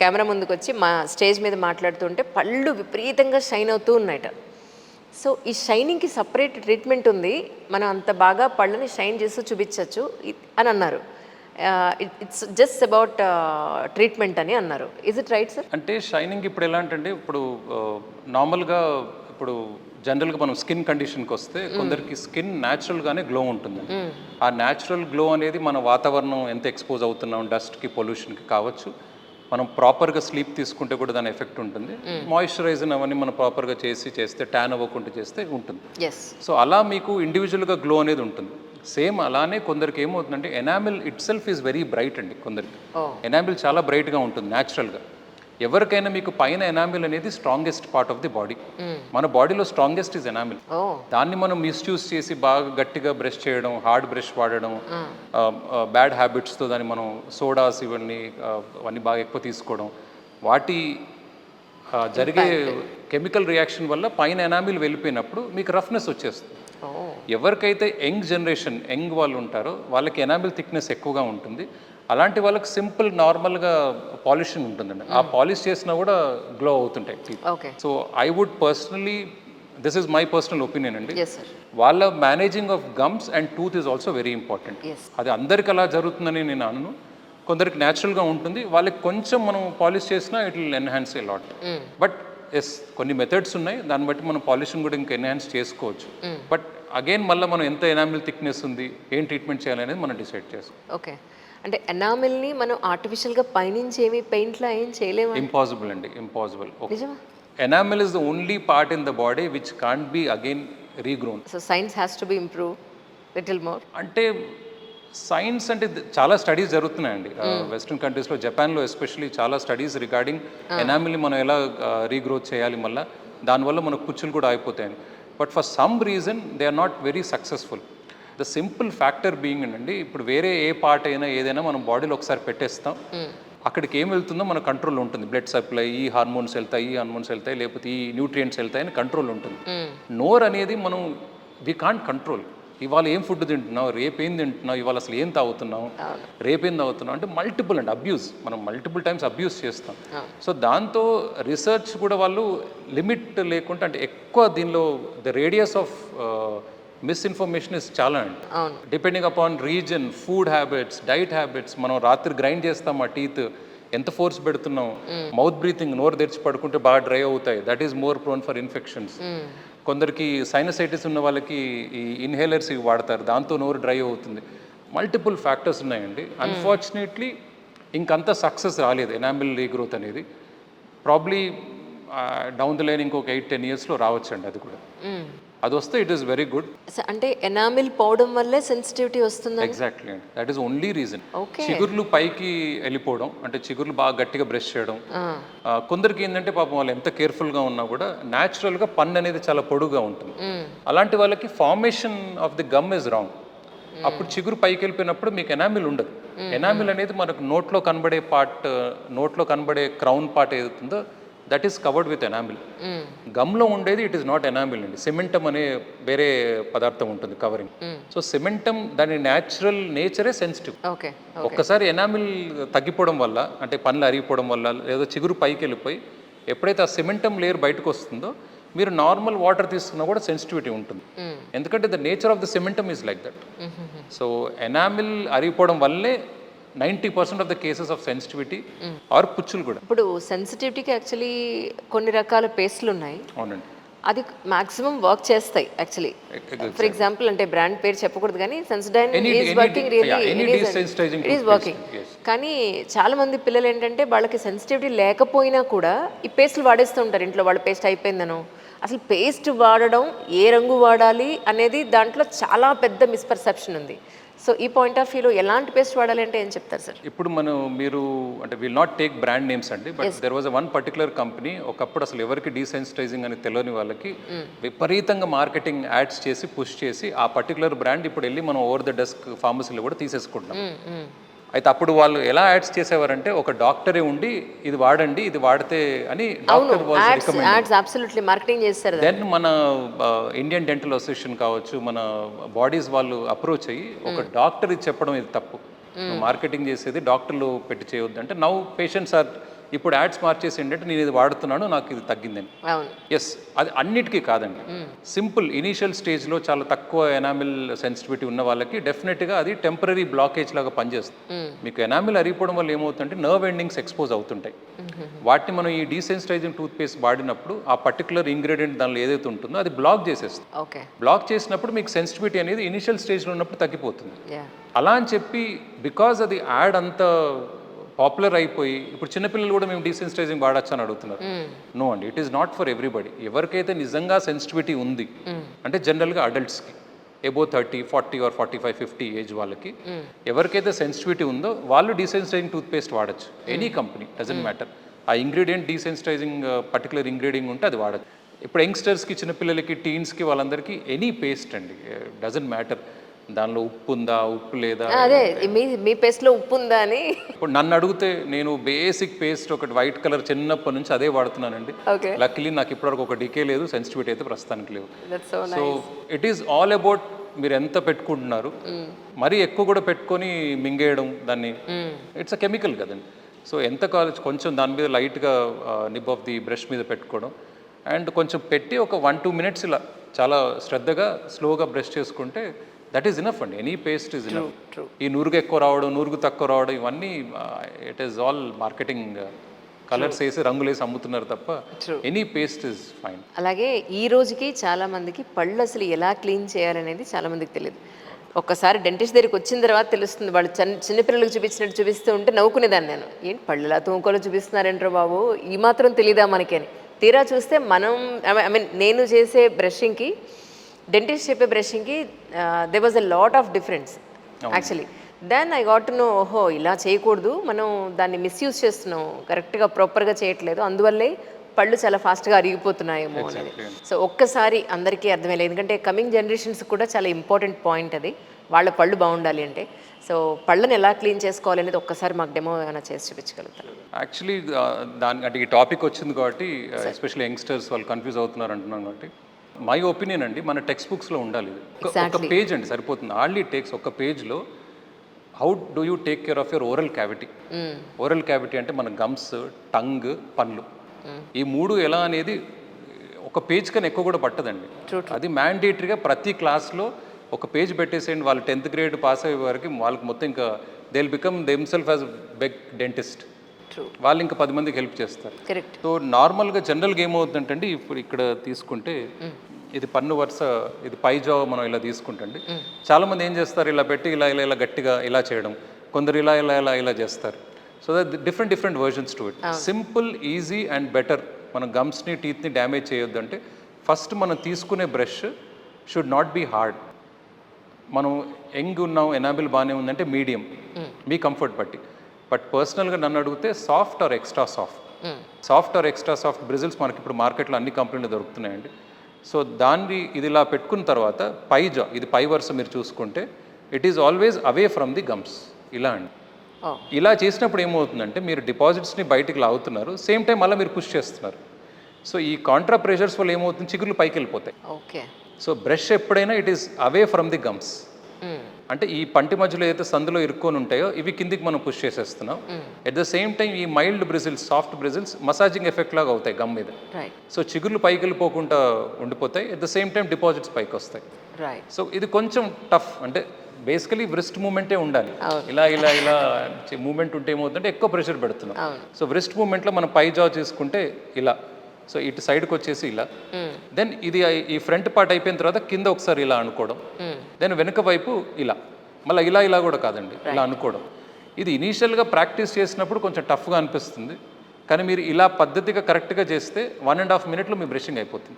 కెమెరా ముందుకు వచ్చి మా స్టేజ్ మీద మాట్లాడుతుంటే పళ్ళు విపరీతంగా షైన్ అవుతూ ఉన్నాయట. సో ఈ షైనింగ్కి సపరేట్ ట్రీట్మెంట్ ఉంది, మనం అంత బాగా పళ్ళని షైన్ చేస్తూ చూపించవచ్చు అని అన్నారు. ఇట్స్ జస్ట్ అబౌట్ ట్రీట్మెంట్ అని అన్నారు. Is it right sir? అంటే షైనింగ్ ఇప్పుడు ఎలా అంటే, ఇప్పుడు నార్మల్గా ఇప్పుడు జనరల్గా మనం స్కిన్ కండిషన్కి వస్తే కొందరికి స్కిన్ న్యాచురల్గానే గ్లో ఉంటుంది. ఆ న్యాచురల్ గ్లో అనేది మన వాతావరణం ఎంత ఎక్స్పోజ్ అవుతున్నాం, డస్ట్కి, పొల్యూషన్కి కావచ్చు, మనం ప్రాపర్గా స్లీప్ తీసుకుంటే కూడా దాని ఎఫెక్ట్ ఉంటుంది. మాయిశ్చరైజర్ అవన్నీ మనం ప్రాపర్గా చేస్తే ట్యాన్ అవ్వకుండా చేస్తే ఉంటుంది. సో అలా మీకు ఇండివిజువల్గా గ్లో అనేది ఉంటుంది. సేమ్ అలానే కొందరికి ఏమవుతుందంటే enamel it self is very bright అండి. కొందరికి ఎనామిల్ చాలా బ్రైట్గా ఉంటుంది న్యాచురల్గా. ఎవరికైనా మీకు పైన ఎనామిల్ అనేది strongest part of the body. మన బాడీలో స్ట్రాంగెస్ట్ ఇస్ ఎనామిల్. దాన్ని మనం మిస్యూజ్ చేసి బాగా గట్టిగా బ్రష్ చేయడం, హార్డ్ బ్రష్ వాడడం, బ్యాడ్ హ్యాబిట్స్తో దాన్ని మనం సోడాస్ అవన్నీ బాగా ఎక్కువ తీసుకోవడం, వాటి జరిగే కెమికల్ రియాక్షన్ వల్ల పైన ఎనామిల్ వెళ్ళిపోయినప్పుడు మీకు రఫ్నెస్ వచ్చేస్తుంది. ఎవరికైతే యంగ్ వాళ్ళు ఉంటారో వాళ్ళకి ఎనామిల్ థిక్నెస్ ఎక్కువగా ఉంటుంది. అలాంటి వాళ్ళకి సింపుల్ నార్మల్గా పాలిషింగ్ ఉంటుందండి. ఆ పాలిష్ చేసినా కూడా గ్లో అవుతుంటాయి. So I would personally, this is my personal opinion అండి, వాళ్ళ managing of gums and tooth is also very important. అది అందరికి అలా జరుగుతుందని నేను అనను. కొందరికి న్యాచురల్గా ఉంటుంది, వాళ్ళకి కొంచెం మనం పాలిష్ చేసినా it will enhance a lot. But yes కొన్ని మెథడ్స్ ఉన్నాయి, దాన్ని బట్టి మనం పాలిషింగ్ కూడా ఇంకా ఎన్హాన్స్ చేసుకోవచ్చు. బట్ అగైన్ మళ్ళీ మనం ఎంత ఎనామిల్ థిక్నెస్ ఉంది, ఏం ట్రీట్మెంట్ చేయాలనేది మనం డిసైడ్ చేసుకోవాలి. ఓకే, అంటే ఎనామిల్ని మనం ఆర్టిఫిషియల్గా పైనుంచి ఏమి పెయింట్లో ఏం చేయలేము. ఇంపాసిబుల్ అండి, ఇంపాసిబుల్. నిజమా? Enamel is the only part in the body which can't be again regrown. So science has to be improve little more. అంటే సైన్స్ అంటే చాలా స్టడీస్ జరుగుతున్నాయండి వెస్ట్రన్ కంట్రీస్లో, జపాన్లో ఎస్పెషల్లీ చాలా స్టడీస్ రిగార్డింగ్ ఎనామిల్ని మనం ఎలా రీగ్రోత్ చేయాలి, మళ్ళీ దానివల్ల మన కుచ్చులు కూడా అయిపోతాయని. But for some reason they are not very successful. The simple factor being అండి, ఇప్పుడు వేరే ఏ పార్ట్ అయినా ఏదైనా మనం బాడీలో ఒకసారి పెట్టేస్తాం, అక్కడికి ఏం వెళ్తుందో మన కంట్రోల్ ఉంటుంది. బ్లడ్ సప్లై, ఈ హార్మోన్స్ వెళ్తాయి, ఈ హార్మోన్స్ వెళ్తాయి, లేకపోతే ఈ న్యూట్రియంట్స్ వెళ్తాయి అని కంట్రోల్ ఉంటుంది. నోర్ అనేది మనం వి కాంట్ కంట్రోల్. ఇవాళ ఏం ఫుడ్ తింటున్నావు, రేపేం తింటున్నావు, ఇవాళ అసలు ఏం తాగుతున్నావు, రేపేం తాగుతున్నావు అంటే మల్టిపుల్ అండి అబ్యూస్, మనం మల్టిపుల్ టైమ్స్ అబ్యూస్ చేస్తాం. సో దాంతో రీసెర్చ్ కూడా వాళ్ళు లిమిట్ లేకుండా, అంటే ఎక్కువ దీనిలో the radius of misinformation is చాలా అండి. Depending upon reason, food habits, diet habits. మనం రాత్రి గ్రైండ్ చేస్తాం ఆ టీత్, ఎంత ఫోర్స్ పెడుతున్నాం, మౌత్ బ్రీతింగ్, నోరు తెరిచి పడుకుంటే బాగా డ్రై అవుతాయి, that is more prone for infections. కొందరికి సైనసైటిస్ ఉన్న వాళ్ళకి ఈ ఇన్హేలర్స్ ఇవి వాడతారు, దాంతో నోరు డ్రై అవుతుంది. మల్టిపుల్ ఫ్యాక్టర్స్ ఉన్నాయండి. అన్ఫార్చునేట్లీ ఇంకంత సక్సెస్ రాలేదు ఎనామిల్ రీగ్రోత్ అనేది. ప్రాబ్లీ డౌన్ ద లైన్ ఇంకొక 8-10 ఇయర్స్లో రావచ్చండి అది కూడా. అది వస్తే ఇట్ ఈస్ వెరీ గుడ్. అంటే ఎనామిల్ పోవడం వల్లే సెన్సిటివిటీ వస్తుంది. ఎగ్జాక్ట్లీ అండి, that is only reason. Okay, చిగుర్లు పైకి వెళ్ళిపోవడం, అంటే చిగుర్లు బాగా గట్టిగా బ్రష్ చేయడం. కొందరికి ఏంటంటే పాపం వాళ్ళు ఎంత కేర్ఫుల్గా ఉన్నా కూడా న్యాచురల్గా పన్ను అనేది చాలా పొడుగా ఉంటుంది. అలాంటి వాళ్ళకి formation of the gum is wrong. అప్పుడు చిగురు పైకి వెళ్ళిపోయినప్పుడు మీకు ఎనామిల్ ఉండదు. ఎనామిల్ అనేది మనకు నోట్లో కనబడే పార్ట్, నోట్లో కనబడే క్రౌన్ పార్ట్ ఏదైతుందో that is covered with enamel. గమ్లో ఉండేది ఇట్ ఈస్ నాట్ ఎనామిల్ అండి, సిమెంటమ్ అనే వేరే పదార్థం ఉంటుంది కవరింగ్. సో సిమెంటమ్ దాని న్యాచురల్ నేచరే సెన్సిటివ్. ఒక్కసారి ఎనామిల్ తగ్గిపోవడం వల్ల, అంటే పనులు అరిగిపోవడం వల్ల, లేదా చిగురు పైకి వెళ్ళిపోయి ఎప్పుడైతే ఆ సిమెంటమ్ లేయర్ బయటకు వస్తుందో, మీరు నార్మల్ వాటర్ తీసుకున్నా కూడా సెన్సిటివిటీ ఉంటుంది. ఎందుకంటే the nature of the cementum is like that. So enamel అరిగిపోవడం వల్లే 90% of the cases of sensitivity or పుచ్చులు కూడా. ఇప్పుడు సెన్సిటివిటీకి యాక్చువల్లీ కొన్ని రకాల పేస్ట్లు ఉన్నాయి. అవునండి, అది మాక్సిమం వర్క్ చేస్తాయి యాక్చువల్లీ. ఫర్ ఎగ్జాంపుల్, అంటే బ్రాండ్ పేరు చెప్పకూడదు కానీ Sensodyne is working really, it is working. కానీ చాలా మంది పిల్లలు ఏంటంటే వాళ్ళకి సెన్సిటివిటీ లేకపోయినా కూడా ఈ పేస్ట్లు వాడేస్తూ ఉంటారు ఇంట్లో. వాళ్ళ పేస్ట్ అయిపోయిందనో, అసలు పేస్ట్ వాడడం ఏ రంగు వాడాలి అనేది దాంట్లో చాలా పెద్ద మిస్పర్సెప్షన్ ఉంది. సో ఈ పాయింట్ ఆఫ్ వ్యూలో ఎలాంటి పేస్ట్ వాడాలి అంటే ఏం చెప్తారు సార్? ఇప్పుడు మీరు అంటే will not take brand names అండి, but there was one particular company, ఒకప్పుడు అసలు ఎవరికి డీసెన్సిటైజింగ్ అని తెలియని వాళ్ళకి విపరీతంగా మార్కెటింగ్ యాడ్స్ చేసి పుష్ చేసి ఆ పర్టికులర్ బ్రాండ్ ఇప్పుడు వెళ్ళి మనం ఓవర్ ద డెస్క్ ఫార్మసీలో కూడా తీసేసుకుంటున్నాం. అయితే అప్పుడు వాళ్ళు ఎలా యాడ్స్ చేసేవారంటే, ఒక డాక్టరే ఉండి ఇది వాడండి, ఇది వాడితే అని డాక్టర్ మార్కెటింగ్ చేస్తారు. దెన్ మన ఇండియన్ డెంటల్ అసోసియేషన్ కావచ్చు, మన బాడీస్ వాళ్ళు అప్రోచ్ అయ్యి ఒక డాక్టర్ ఇది చెప్పడం ఇది తప్పు, మార్కెటింగ్ చేసేది డాక్టర్లు పెట్టి చేయొద్దు అంటే, నౌ పేషెంట్స్ ఆర్ ఇప్పుడు యాడ్స్ మార్చేసి ఏంటంటే నేను ఇది వాడుతున్నాను నాకు ఇది తగ్గిందని. ఎస్, అది అన్నిటికీ కాదండి. సింపుల్ ఇనీషియల్ స్టేజ్లో చాలా తక్కువ ఎనామిల్ సెన్సిటివిటీ ఉన్న వాళ్ళకి డెఫినెట్గా అది టెంపరీ బ్లాకేజ్ లాగా పనిచేస్తుంది. మీకు ఎనామిల్ అరిగిపోవడం వల్ల ఏమవుతుందంటే నర్వ్ ఎండింగ్స్ ఎక్స్పోజ్ అవుతుంటాయి. వాటిని మనం ఈ డీసెన్సిటైజింగ్ టూత్ పేస్ట్ వాడినప్పుడు ఆ పర్టికులర్ ఇంగ్రీడియంట్ దానిలో ఏదైతే ఉంటుందో అది బ్లాక్ చేసేస్తుంది. బ్లాక్ చేసినప్పుడు మీకు సెన్సిటివిటీ అనేది ఇనిషియల్ స్టేజ్లో ఉన్నప్పుడు తగ్గిపోతుంది. అలా అని చెప్పి బికాజ్ అది యాడ్ అంత పాపులర్ అయిపోయి ఇప్పుడు చిన్నపిల్లలు కూడా మేము డీసెన్సిటైజింగ్ వాడచ్చు అని అడుగుతున్నారు. నో అండి, it is not for everybody. ఎవరికైతే నిజంగా సెన్సిటివిటీ ఉంది అంటే జనరల్గా అడల్ట్స్కి అబోవ్ 30, 40 ఆర్ 45, 50 ఏజ్ వాళ్ళకి ఎవరికైతే సెన్సిటివిటీ ఉందో వాళ్ళు డీసెన్సిటైజింగ్ టూత్ పేస్ట్ వాడచ్చు. Any company, doesn't matter. ఆ ఇంగ్రీడియంట్ డీసెన్సిటైజింగ్ పర్టికులర్ ఇంగ్రీడియంట్ ఉంటే అది వాడచ్చు. ఇప్పుడు యంగ్స్టర్స్కి, చిన్నపిల్లలకి, టీన్స్కి వాళ్ళందరికీ ఎనీ పేస్ట్ అండి, డజంట్ మ్యాటర్ దానిలో ఉప్పు ఉందా, ఉప్పు లేదా. అదే మీ పేస్ట్లో ఉప్పు ఉందా అని ఇప్పుడు నన్ను అడిగితే నేను బేసిక్ పేస్ట్ ఒకటి వైట్ కలర్ చిన్నప్పటి నుంచి అదే వాడుతున్నానండి. లక్కీలీ నాకు ఇప్పటివరకు ఒక డికే లేదు, సెన్సిటివిటీ అయితే ప్రస్తుతానికి లేవు. So it is all about మీరు ఎంత పెట్టుకుంటున్నారు. మరీ ఎక్కువ కూడా పెట్టుకొని మింగేయడం దాన్ని, ఇట్స్ అ కెమికల్ కదండి. సో ఎంత కాలేజ్ కొంచెం దాని మీద లైట్గా నిబ్ ఆఫ్ ది బ్రష్ మీద పెట్టుకోవడం అండ్ కొంచెం పెట్టి ఒక 1-2 మినిట్స్ ఇలా చాలా శ్రద్ధగా స్లోగా బ్రష్ చేసుకుంటే దట్ ఈస్ ఇనఫ్ అండి. Any paste is enough. ఈ నూరుగు ఎక్కువ రావడం, నూరుగు తక్కువ రావడం ఇవన్నీ it is all marketing colours వేసి రంగులు వేసి అమ్ముతున్నారు తప్ప ఎనీ పేస్ట్ ఇస్ ఫైన్. అలాగే ఈ రోజుకి చాలా మందికి పళ్ళు అసలు ఎలా క్లీన్ చేయాలనేది చాలా మందికి తెలియదు. ఒక్కసారి డెంటిస్ట్ దగ్గరికి వచ్చిన తర్వాత తెలుస్తుంది. వాళ్ళు చిన్నపిల్లలకు చూపించినట్టు చూపిస్తూ ఉంటే నవ్వుకునేదాన్ని నేను, ఏంటి పళ్ళు ఇలా తూముకోలో చూపిస్తున్నారేంట్రో బాబు, ఈ మాత్రం తెలీదా మనకి అని. తీరా చూస్తే మనం ఐ మీన్ నేను చేసే బ్రషింగ్కి డెంటిస్ట్ చెప్పే బ్రషింగ్కి they was a lot of difference actually. Then I got to know, ఓహో ఇలా చేయకూడదు, మనం దాన్ని మిస్యూజ్ చేస్తున్నాం, కరెక్ట్గా ప్రాపర్గా చేయట్లేదు, అందువల్లే పళ్ళు చాలా ఫాస్ట్గా అరిగిపోతున్నాయేమో అనేది. సో ఒక్కసారి అందరికీ అర్థమయ్యేది, ఎందుకంటే కమింగ్ జనరేషన్స్ కూడా చాలా ఇంపార్టెంట్ పాయింట్ అది, వాళ్ళ పళ్ళు బాగుండాలి అంటే. సో పళ్ళని ఎలా క్లీన్ చేసుకోవాలి అనేది ఒక్కసారి మాకు డెమో ఏమైనా చేసి చూపించగలుగుతారు? యాక్చువల్లీ దాని అంటే ఈ టాపిక్ వచ్చింది కాబట్టి ఎస్పెషల్లీ యంగ్స్టర్స్ వాళ్ళు కన్ఫ్యూజ్ అవుతున్నారు అంటున్నాం కాబట్టి మై ఒపీనియన్ అండి, మన టెక్స్ట్ బుక్స్లో ఉండాలి ఇది. ఒక పేజ్ అండి సరిపోతుంది, ఆర్లీ టేక్స్ ఒక పేజ్లో how do you take care of your oral cavity. Oral cavity అంటే మన గమ్స్, టంగ్, పళ్ళు, ఈ మూడు ఎలా అనేది ఒక పేజ్ కన్నా ఎక్కువ కూడా పట్టదండి. అది మ్యాండేటరీగా ప్రతి క్లాస్లో ఒక పేజ్ పెట్టేసేయండి. వాళ్ళు 10th grade పాస్ అయ్యే వరకు వాళ్ళకి మొత్తం ఇంకా they will become themself as beg dentist. వాళ్ళు ఇంకా 10 మందికి హెల్ప్ చేస్తారు. సో నార్మల్గా జనరల్గా ఏమవుతుందంటే అండి, ఇప్పుడు ఇక్కడ తీసుకుంటే ఇది పన్ను వరుస, ఇది పై జా మనం ఇలా తీసుకుంటండి. చాలామంది ఏం చేస్తారు, ఇలా పెట్టి ఇలా ఇలా ఇలా గట్టిగా ఇలా చేయడం, కొందరు ఇలా ఇలా ఇలా ఇలా చేస్తారు. So that different versions to it. Simple, easy and better. మన గమ్స్ని, టీత్ని డ్యామేజ్ చేయొద్దు అంటే ఫస్ట్ మనం తీసుకునే brush should not be hard. మనం యంగ్ ఉన్నాం, ఎనాబిల్ బాగానే ఉందంటే మీడియం, మీ కంఫర్ట్ బట్టి. బట్ పర్సనల్గా నన్ను అడిగితే soft or extra soft. Soft or extra soft bristles మనకి ఇప్పుడు మార్కెట్లో అన్ని కంపెనీలు దొరుకుతున్నాయండి. సో దాన్ని ఇది ఇలా పెట్టుకున్న తర్వాత పై జా, ఇది పై వరుస మీరు చూసుకుంటే it is always away from the gums. ఇలా అండి, ఇలా చేసినప్పుడు ఏమవుతుందంటే మీరు డిపాజిట్స్ని బయటికి లాగుతున్నారు, సేమ్ టైం మళ్ళీ మీరు పుష్ చేస్తున్నారు. సో ఈ కాంట్రా ప్రెషర్స్ వల్ల ఏమవుతుంది, చిగుర్లు పైకి వెళ్ళిపోతాయి. ఓకే. సో బ్రష్ ఎప్పుడైనా it is away from the gums. అంటే ఈ పంటి మధ్యలో ఏదైతే సందులో ఇరుక్కొని ఉంటాయో ఇవి కిందికి మనం పుష్ చేసేస్తున్నాం. ఎట్ ద సేమ్ టైం ఈ mild bristles, soft bristles massaging effect లాగా అవుతాయి గమ్ మీద. సో చిగుర్లు పైకి వెళ్ళిపోకుండా ఉండిపోతాయి, at the same time deposits పైకి వస్తాయి. సో ఇది కొంచెం టఫ్, అంటే బేసికలీ వ్రిస్ట్ మూమెంటే ఉండాలి. ఇలా ఇలా ఇలా మూమెంట్ ఉంటే ఏమవుతుందంటే ఎక్కువ ప్రెషర్ పెడుతున్నాం. సో వ్రిస్ట్ మూమెంట్లో మనం పై జా చేసుకుంటే ఇలా, సో ఇటు సైడ్కి వచ్చేసి ఇలా, దెన్ ఇది ఈ ఫ్రంట్ పార్ట్ అయిపోయిన తర్వాత కింద ఒకసారి ఇలా అనుకోవడం, దెన్ వెనుక వైపు ఇలా, మళ్ళీ ఇలా ఇలా కూడా కాదండి, ఇలా అనుకోవడం. ఇది ఇనీషియల్గా ప్రాక్టీస్ చేసినప్పుడు కొంచెం టఫ్గా అనిపిస్తుంది, కానీ మీరు ఇలా పద్ధతిగా కరెక్ట్గా చేస్తే 1.5 minutes మీ బ్రషింగ్ అయిపోతుంది.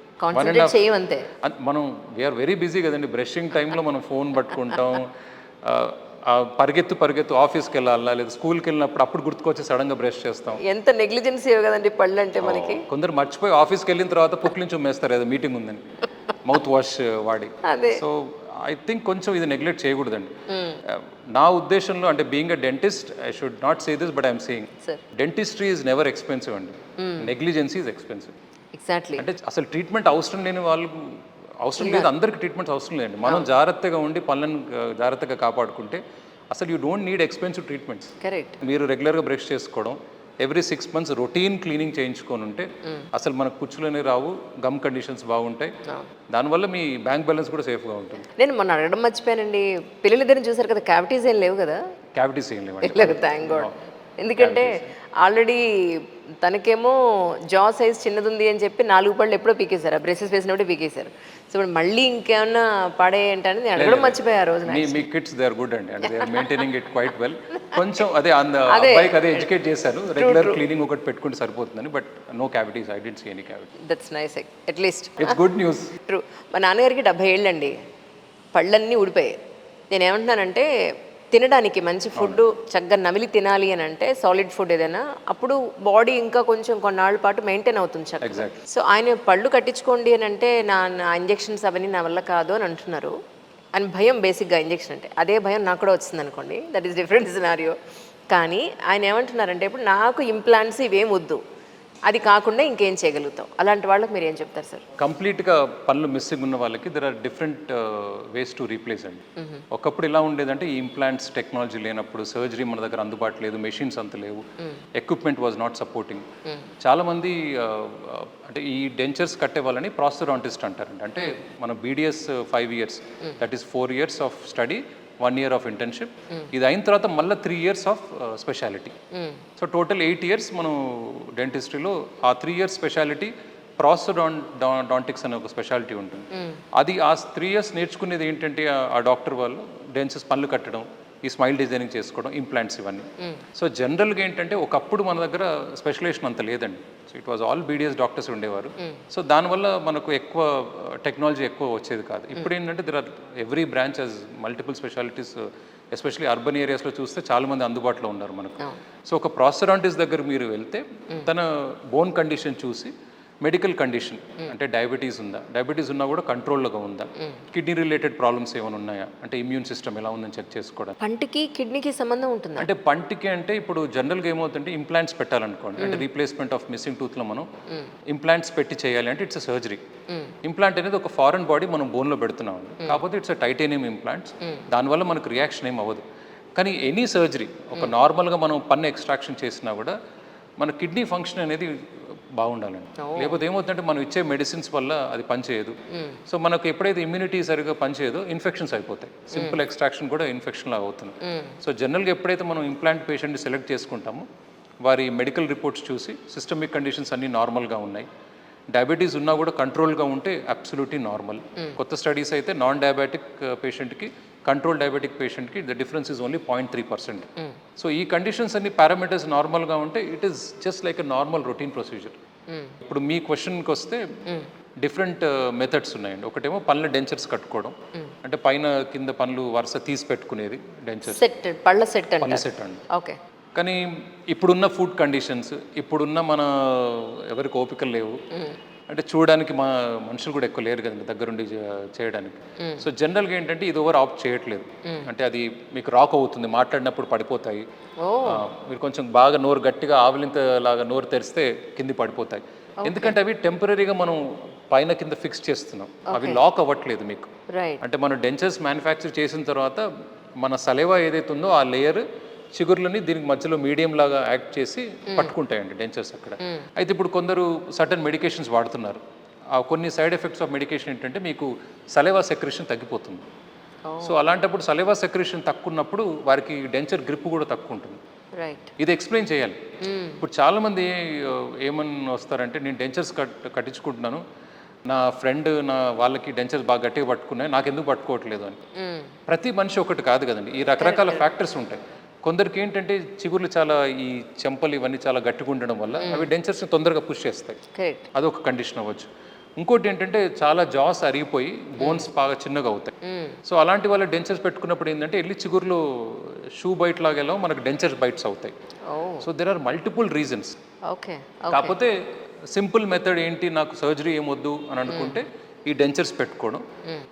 మనం వీఆర్ వెరీ బిజీ కదండి, బ్రషింగ్ టైంలో మనం ఫోన్ పట్టుకుంటాం, పరిగెత్తు ఆఫీస్కి వెళ్ళాలా లేదా స్కూల్కి వెళ్ళినప్పుడు అప్పుడు గుర్తుకొచ్చి సడన్గా బ్రష్ చేస్తాం. ఎంత నెగ్లిజెన్సీ కదండి పళ్ళు అంటే మనకి. కొందరు మర్చిపోయి ఆఫీస్కి వెళ్ళిన తర్వాత పుక్లిని చుమ్మేస్తారు, ఏదో మీటింగ్ ఉందని మౌత్ వాష్ వాడి. సో ఐ థింక్ కొంచెం ఇది నెగ్లెక్ట్ చేయకూడదండి. నా ఉద్దేశంలో, అంటే being a dentist, I should not say this but I'm saying dentistry is never expensive అండి, నెగ్లిజెన్సీ ఈజ్ ఎక్స్పెన్సివ్. ఎగ్జాక్ట్లీ. అంటే అసలు ట్రీట్మెంట్ అవసరం లేని వాళ్ళకు అవసరం లేదు, అందరికి ట్రీట్మెంట్స్ అవసరం లేదండి. మనం జాగ్రత్తగా ఉండి పళ్ళను జాగ్రత్తగా కాపాడుకుంటే అసలు you don't need expensive treatments. Correct. మీరు రెగ్యులర్గా బ్రష్ చేసుకోవడం, ఎవ్రీ 6 months రొటీన్ క్లీనింగ్ చేయించుకొని ఉంటే అసలు మనకు పుచ్చులనే రావు, గమ్ కండిషన్స్ బాగుంటాయి, దానివల్ల మీ బ్యాంక్ బ్యాలెన్స్ కూడా సేఫ్గా ఉంటుంది. నేను మొన్న అడగడం మర్చిపోయానండి, పిల్లలిద్దరిని చూసారు కదా, క్యావిటీస్ ఏం లేవు కదా? క్యావిటీస్ ఏం లేవు, థ్యాంక్ గాడ్. ఎందుకంటే ఆల్రెడీ తనకేమో జా సైజ్ చిన్నది ఉంది అని చెప్పి 4 పళ్ళు ఎప్పుడో పీకేశారు, ఆ బ్రెసెస్ వేసినప్పుడే పీకేశారు. సో ఇప్పుడు మళ్ళీ ఇంకేమన్నా పడేయంటే అడగడం మర్చిపోయా ఆ రోజు. మీ కిడ్స్ దే ఆర్ గుడ్ అండి, అంటే they are maintaining it quite well. కొంచెం అదే అబ్బాయికి అదే ఎడ్యుకేట్ చేశారు, రెగ్యులర్ క్లీనింగ్ ఒకటి పెట్టుకుంటే సరిపోతుందని. But no cavities, I don't see any cavity. That's nice, at least it's good news. True. మా నాన్నగారికి 70 ఏళ్ళండి, పళ్ళన్నీ ఊడిపోయాయి. నేనేమంటున్నానంటే తినడానికి మంచి ఫుడ్ చక్కగా నమిలి తినాలి అని అంటే సాలిడ్ ఫుడ్ ఏదైనా, అప్పుడు బాడీ ఇంకా కొంచెం కొన్నాళ్ళ పాటు మెయింటైన్ అవుతుంది చక్కగా. సో ఆయన పళ్ళు కట్టించుకోండి అని అంటే నా ఇంజెక్షన్స్ అవన్నీ నా వల్ల కాదు అని అంటున్నారు అని భయం. బేసిక్గా ఇంజెక్షన్ అంటే అదే భయం నాకు కూడా వచ్చింది అనుకోండి, దట్ ఈస్ డిఫరెంట్ సినారియో. కానీ ఆయన ఏమంటున్నారంటే ఇప్పుడు నాకు ఇంప్లాంట్స్ ఇవేం వద్దు, అది కాకుండా ఇంకేం చేయగలుగుతాం, అలాంటి వాళ్ళకి మీరు ఏం చెప్తారు సార్? కంప్లీట్గా పళ్ళు మిస్సింగ్ ఉన్న వాళ్ళకి there are different ways to replace అండి. ఒకప్పుడు ఇలా ఉండేదంటే ఈ ఇంప్లాంట్స్ టెక్నాలజీ లేనప్పుడు, సర్జరీ మన దగ్గర అందుబాటులో లేదు, మెషిన్స్ అంత లేవు, ఎక్విప్మెంట్ వాజ్ నాట్ సపోర్టింగ్. చాలామంది అంటే ఈ డెంచర్స్ కట్టే వాళ్ళని ప్రాస్థెడాంటిస్ట్ అంటారండి. అంటే మన BDS 5 years, that is 4 years of study, 1 year of internship. ఇది అయిన తర్వాత మళ్ళీ 3 years of speciality. So total 8 years మనం డెంటిస్ట్రీలో ఆ 3 years స్పెషాలిటీ ప్రాసోడాంటిక్స్ అనే ఒక స్పెషాలిటీ ఉంటుంది. అది ఆ 3 years నేర్చుకునేది ఏంటంటే ఆ డాక్టర్ వాళ్ళు డెంచెస్ పళ్ళు కట్టడం, ఈ స్మైల్ డిజైనింగ్ చేసుకోవడం, ఇంప్లాంట్స్ ఇవన్నీ. సో జనరల్గా ఏంటంటే ఒకప్పుడు మన దగ్గర స్పెషలైజేషన్ అంత లేదండి. So it was all BDS doctors ఉండేవారు. సో దానివల్ల మనకు ఎక్కువ టెక్నాలజీ ఎక్కువ వచ్చేది కాదు. ఇప్పుడు ఏంటంటే there are every branch has multiple specialities. Especially urban ఏరియాస్లో చూస్తే చాలా మంది అందుబాటులో ఉన్నారు మనకు. సో ఒక ప్రాసోడాంటిస్ట్ దగ్గర మీరు వెళ్తే తన బోన్ కండిషన్ చూసి మెడికల్ కండిషన్ అంటే డయాబెటీస్ ఉందా, డయాబెటీస్ ఉన్నా కూడా కంట్రోల్గా ఉందా, కిడ్నీ రిలేటెడ్ ప్రాబ్లమ్స్ ఏమైనా ఉన్నాయా, అంటే ఇమ్యూన్ సిస్టమ్ ఎలా ఉందని చెక్ చేసుకోవడం. పంటికి కిడ్నీకి సంబంధం ఉంటుంది అంటే పంటికి అంటే ఇప్పుడు జనరల్గా ఏమవుతుంటే ఇంప్లాంట్స్ పెట్టాలనుకోండి, అంటే రీప్లేస్మెంట్ ఆఫ్ మిస్సింగ్ టూత్లో మనం ఇంప్లాంట్స్ పెట్టి చేయాలి అంటే ఇట్స్ సర్జరీ. ఇంప్లాంట్ అనేది ఒక ఫారెన్ బాడీ మనం బోన్లో పెడుతున్నాం, కాకపోతే ఇట్స్ టైటేనియం ఇంప్లాంట్స్. దానివల్ల మనకు రియాక్షన్ ఏం అవ్వదు. కానీ ఎనీ సర్జరీ ఒక నార్మల్గా మనం పన్ను ఎక్స్ట్రాక్షన్ చేసినా కూడా మన కిడ్నీ ఫంక్షన్ అనేది బాగుండాలండి. లేకపోతే ఏమవుతుందంటే మనం ఇచ్చే మెడిసిన్స్ వల్ల అది పనిచేయదు. సో మనకు ఎప్పుడైతే ఇమ్యూనిటీ సరిగ్గా పనిచేయదో ఇన్ఫెక్షన్స్ అయిపోతాయి. సింపుల్ ఎక్స్ట్రాక్షన్ కూడా ఇన్ఫెక్షన్ లాగా అవుతుంది. సో జనరల్గా ఎప్పుడైతే మనం ఇంప్లాంట్ పేషెంట్ని సెలెక్ట్ చేసుకుంటామో వారి మెడికల్ రిపోర్ట్స్ చూసి సిస్టమిక్ కండిషన్స్ అన్నీ నార్మల్గా ఉన్నాయి, డయాబెటీస్ ఉన్నా కూడా కంట్రోల్గా ఉంటే అబ్సల్యూట్లీ నార్మల్. కొత్త స్టడీస్ అయితే నాన్ డయాబెటిక్ పేషెంట్కి కంట్రోల్ డయాబెటిక్ పేషెంట్కి the difference is only 0.3%. So ఈ కండిషన్స్ అన్ని పారామీటర్స్ నార్మల్గా ఉంటే it is just like a normal routine procedure. ఇప్పుడు మీ క్వశ్చన్కి వస్తే డిఫరెంట్ మెథడ్స్ ఉన్నాయండి. ఒకటేమో పళ్ళ డెంచర్స్ కట్టుకోవడం, అంటే పైన కింద పళ్ళు వరుస తీసి పెట్టుకునేది డెంచర్స్, పళ్ళ సెట్ అండి. ఓకే. కానీ ఇప్పుడున్న ఫుడ్ కండిషన్స్, ఇప్పుడున్న మన ఎవరికి ఓపికలు లేవు, అంటే చూడడానికి మా మనుషులు కూడా ఎక్కువ లేరు కదండి దగ్గరుండి చేయడానికి. సో జనరల్గా ఏంటంటే ఇది ఓవర్ ఆప్ట్ చేయట్లేదు. అంటే అది మీకు రాక్ అవుతుంది, మాట్లాడినప్పుడు పడిపోతాయి. మీరు కొంచెం బాగా నోరు గట్టిగా ఆవలింత లాగా నోరు తెరిస్తే కింది పడిపోతాయి. ఎందుకంటే అవి టెంపరీగా మనం పైన కింద ఫిక్స్ చేస్తున్నాం, అవి లాక్ అవ్వట్లేదు మీకు. అంటే మనం డెంచర్స్ మ్యానుఫ్యాక్చర్ చేసిన తర్వాత మన సలైవా ఏదైతే ఉందో ఆ లేయర్ చిగుర్లని దీనికి మధ్యలో మీడియం లాగా యాక్ట్ చేసి పట్టుకుంటాయండి డెంచర్స్ అక్కడ. అయితే ఇప్పుడు కొందరు సర్టన్ మెడికేషన్స్ వాడుతున్నారు. ఆ కొన్ని సైడ్ ఎఫెక్ట్స్ ఆఫ్ మెడికేషన్ ఏంటంటే మీకు సలైవా సెక్రెషన్ తగ్గిపోతుంది. సో అలాంటప్పుడు సలైవా సెక్రెషన్ తక్కువ ఉన్నప్పుడు వారికి డెంచర్ గ్రిప్ కూడా తక్కువ ఉంటుంది. ఇది ఎక్స్ప్లెయిన్ చేయాలి. ఇప్పుడు చాలామంది ఏమని వస్తారంటే నేను డెంచర్స్ కట్టించుకుంటున్నాను, నా ఫ్రెండ్ నా వాళ్ళకి డెంచర్స్ బాగా గట్టిగా పట్టుకున్నాయి, నాకు ఎందుకు పట్టుకోవట్లేదు అని. ప్రతి మనిషి ఒకటి కాదు కదండి, ఈ రకరకాల ఫ్యాక్టర్స్ ఉంటాయి. కొందరికి ఏంటంటే చిగుర్లు చాలా ఈ చెంపలు ఇవన్నీ చాలా గట్టిగా ఉండడం వల్ల అవి డెంచర్స్ని తొందరగా పుష్ చేస్తాయి, అదొక కండిషన్ అవ్వచ్చు. ఇంకోటి ఏంటంటే చాలా జాస్ అరిగిపోయి బోన్స్ బాగా చిన్నగా అవుతాయి. సో అలాంటి వాళ్ళ డెంచర్స్ పెట్టుకున్నప్పుడు ఏంటంటే వెళ్ళి చిగుర్లు షూ బైట్ లాగా మనకు డెంచర్ బైట్స్ అవుతాయి. So there are multiple reasons. కాకపోతే సింపుల్ మెథడ్ ఏంటి, నాకు సర్జరీ ఏమొద్దు అని అనుకుంటే ఈ డెంచర్స్ పెట్టుకోవడం.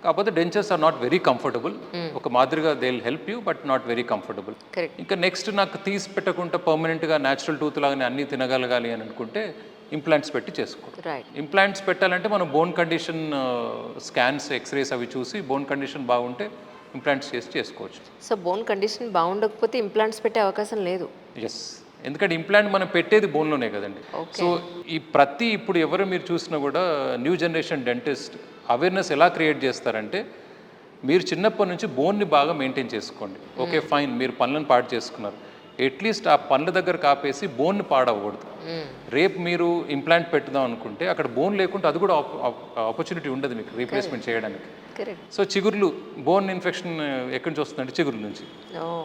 కాకపోతే dentures are not very comfortable. ఒక మాదిరిగా they will help you but not very comfortable. ఇంకా నెక్స్ట్ నాకు తీసి పెట్టకుండా పర్మనెంట్గా న్యాచురల్ టూత్ లాగానే అన్నీ తినగలగాలి అని అనుకుంటే ఇంప్లాంట్స్ పెట్టి చేసుకోవడం. ఇంప్లాంట్స్ పెట్టాలంటే మనం బోన్ కండిషన్ స్కాన్స్, ఎక్స్రేస్ అవి చూసి బోన్ కండిషన్ బాగుంటే ఇంప్లాంట్స్ చేసి చేసుకోవచ్చు. సో బోన్ కండిషన్ బాగుండకపోతే ఇంప్లాంట్స్ పెట్టే అవకాశం లేదు. ఎస్, ఎందుకంటే ఇంప్లాంట్ మనం పెట్టేది బోన్లోనే కదండి. సో ఇప్పుడు ఎవరు మీరు చూసినా కూడా న్యూ జనరేషన్ డెంటిస్ట్ అవేర్నెస్ ఎలా క్రియేట్ చేస్తారంటే మీరు చిన్నప్పటి నుంచి బోన్ని బాగా మెయింటైన్ చేసుకోండి. ఓకే ఫైన్, మీరు పనులను పాడు చేసుకున్నారు, అట్లీస్ట్ ఆ పనుల దగ్గర కాపేసి బోన్ని పాడవకూడదు. రేపు మీరు ఇంప్లాంట్ పెట్టుదాం అనుకుంటే అక్కడ బోన్ లేకుంటే అది కూడా ఆపర్చునిటీ ఉండదు మీకు రీప్లేస్మెంట్ చేయడానికి. సో చిగుర్లు, బోన్ ఇన్ఫెక్షన్ ఎక్కడి నుంచి వస్తుందంటే చిగుర్ల నుంచి.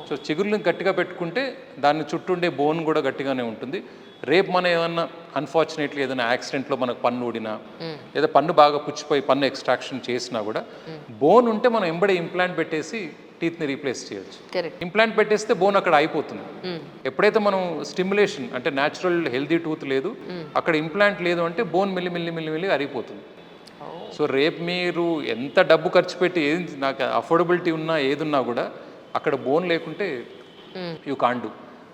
సో చిగుర్లను గట్టిగా పెట్టుకుంటే దాని చుట్టూ ఉండే బోన్ కూడా గట్టిగానే ఉంటుంది. రేపు మనం ఏమన్నా అన్ఫార్చునేట్లీ ఏదైనా యాక్సిడెంట్లో మనకు పన్ను ఊడినా లేదా పన్ను బాగా పుచ్చిపోయి పన్ను ఎక్స్ట్రాక్షన్ చేసినా కూడా బోన్ ఉంటే మనం ఎంబడే ఇంప్లాంట్ పెట్టేసి టీత్ని రీప్లేస్ చేయొచ్చు. ఇంప్లాంట్ పెట్టేస్తే బోన్ అక్కడ అయిపోతుంది. ఎప్పుడైతే మనం స్టిమ్యులేషన్ అంటే న్యాచురల్ హెల్దీ టూత్ లేదు, అక్కడ ఇంప్లాంట్ లేదు అంటే బోన్ మెల్లి అరిగిపోతుంది. సో రేపు మీరు ఎంత డబ్బు ఖర్చు పెట్టి ఏది నాకు అఫోర్డబిలిటీ ఉన్నా ఏదున్నా కూడా అక్కడ బోన్ లేకుంటే యూ కాంట్ డూ.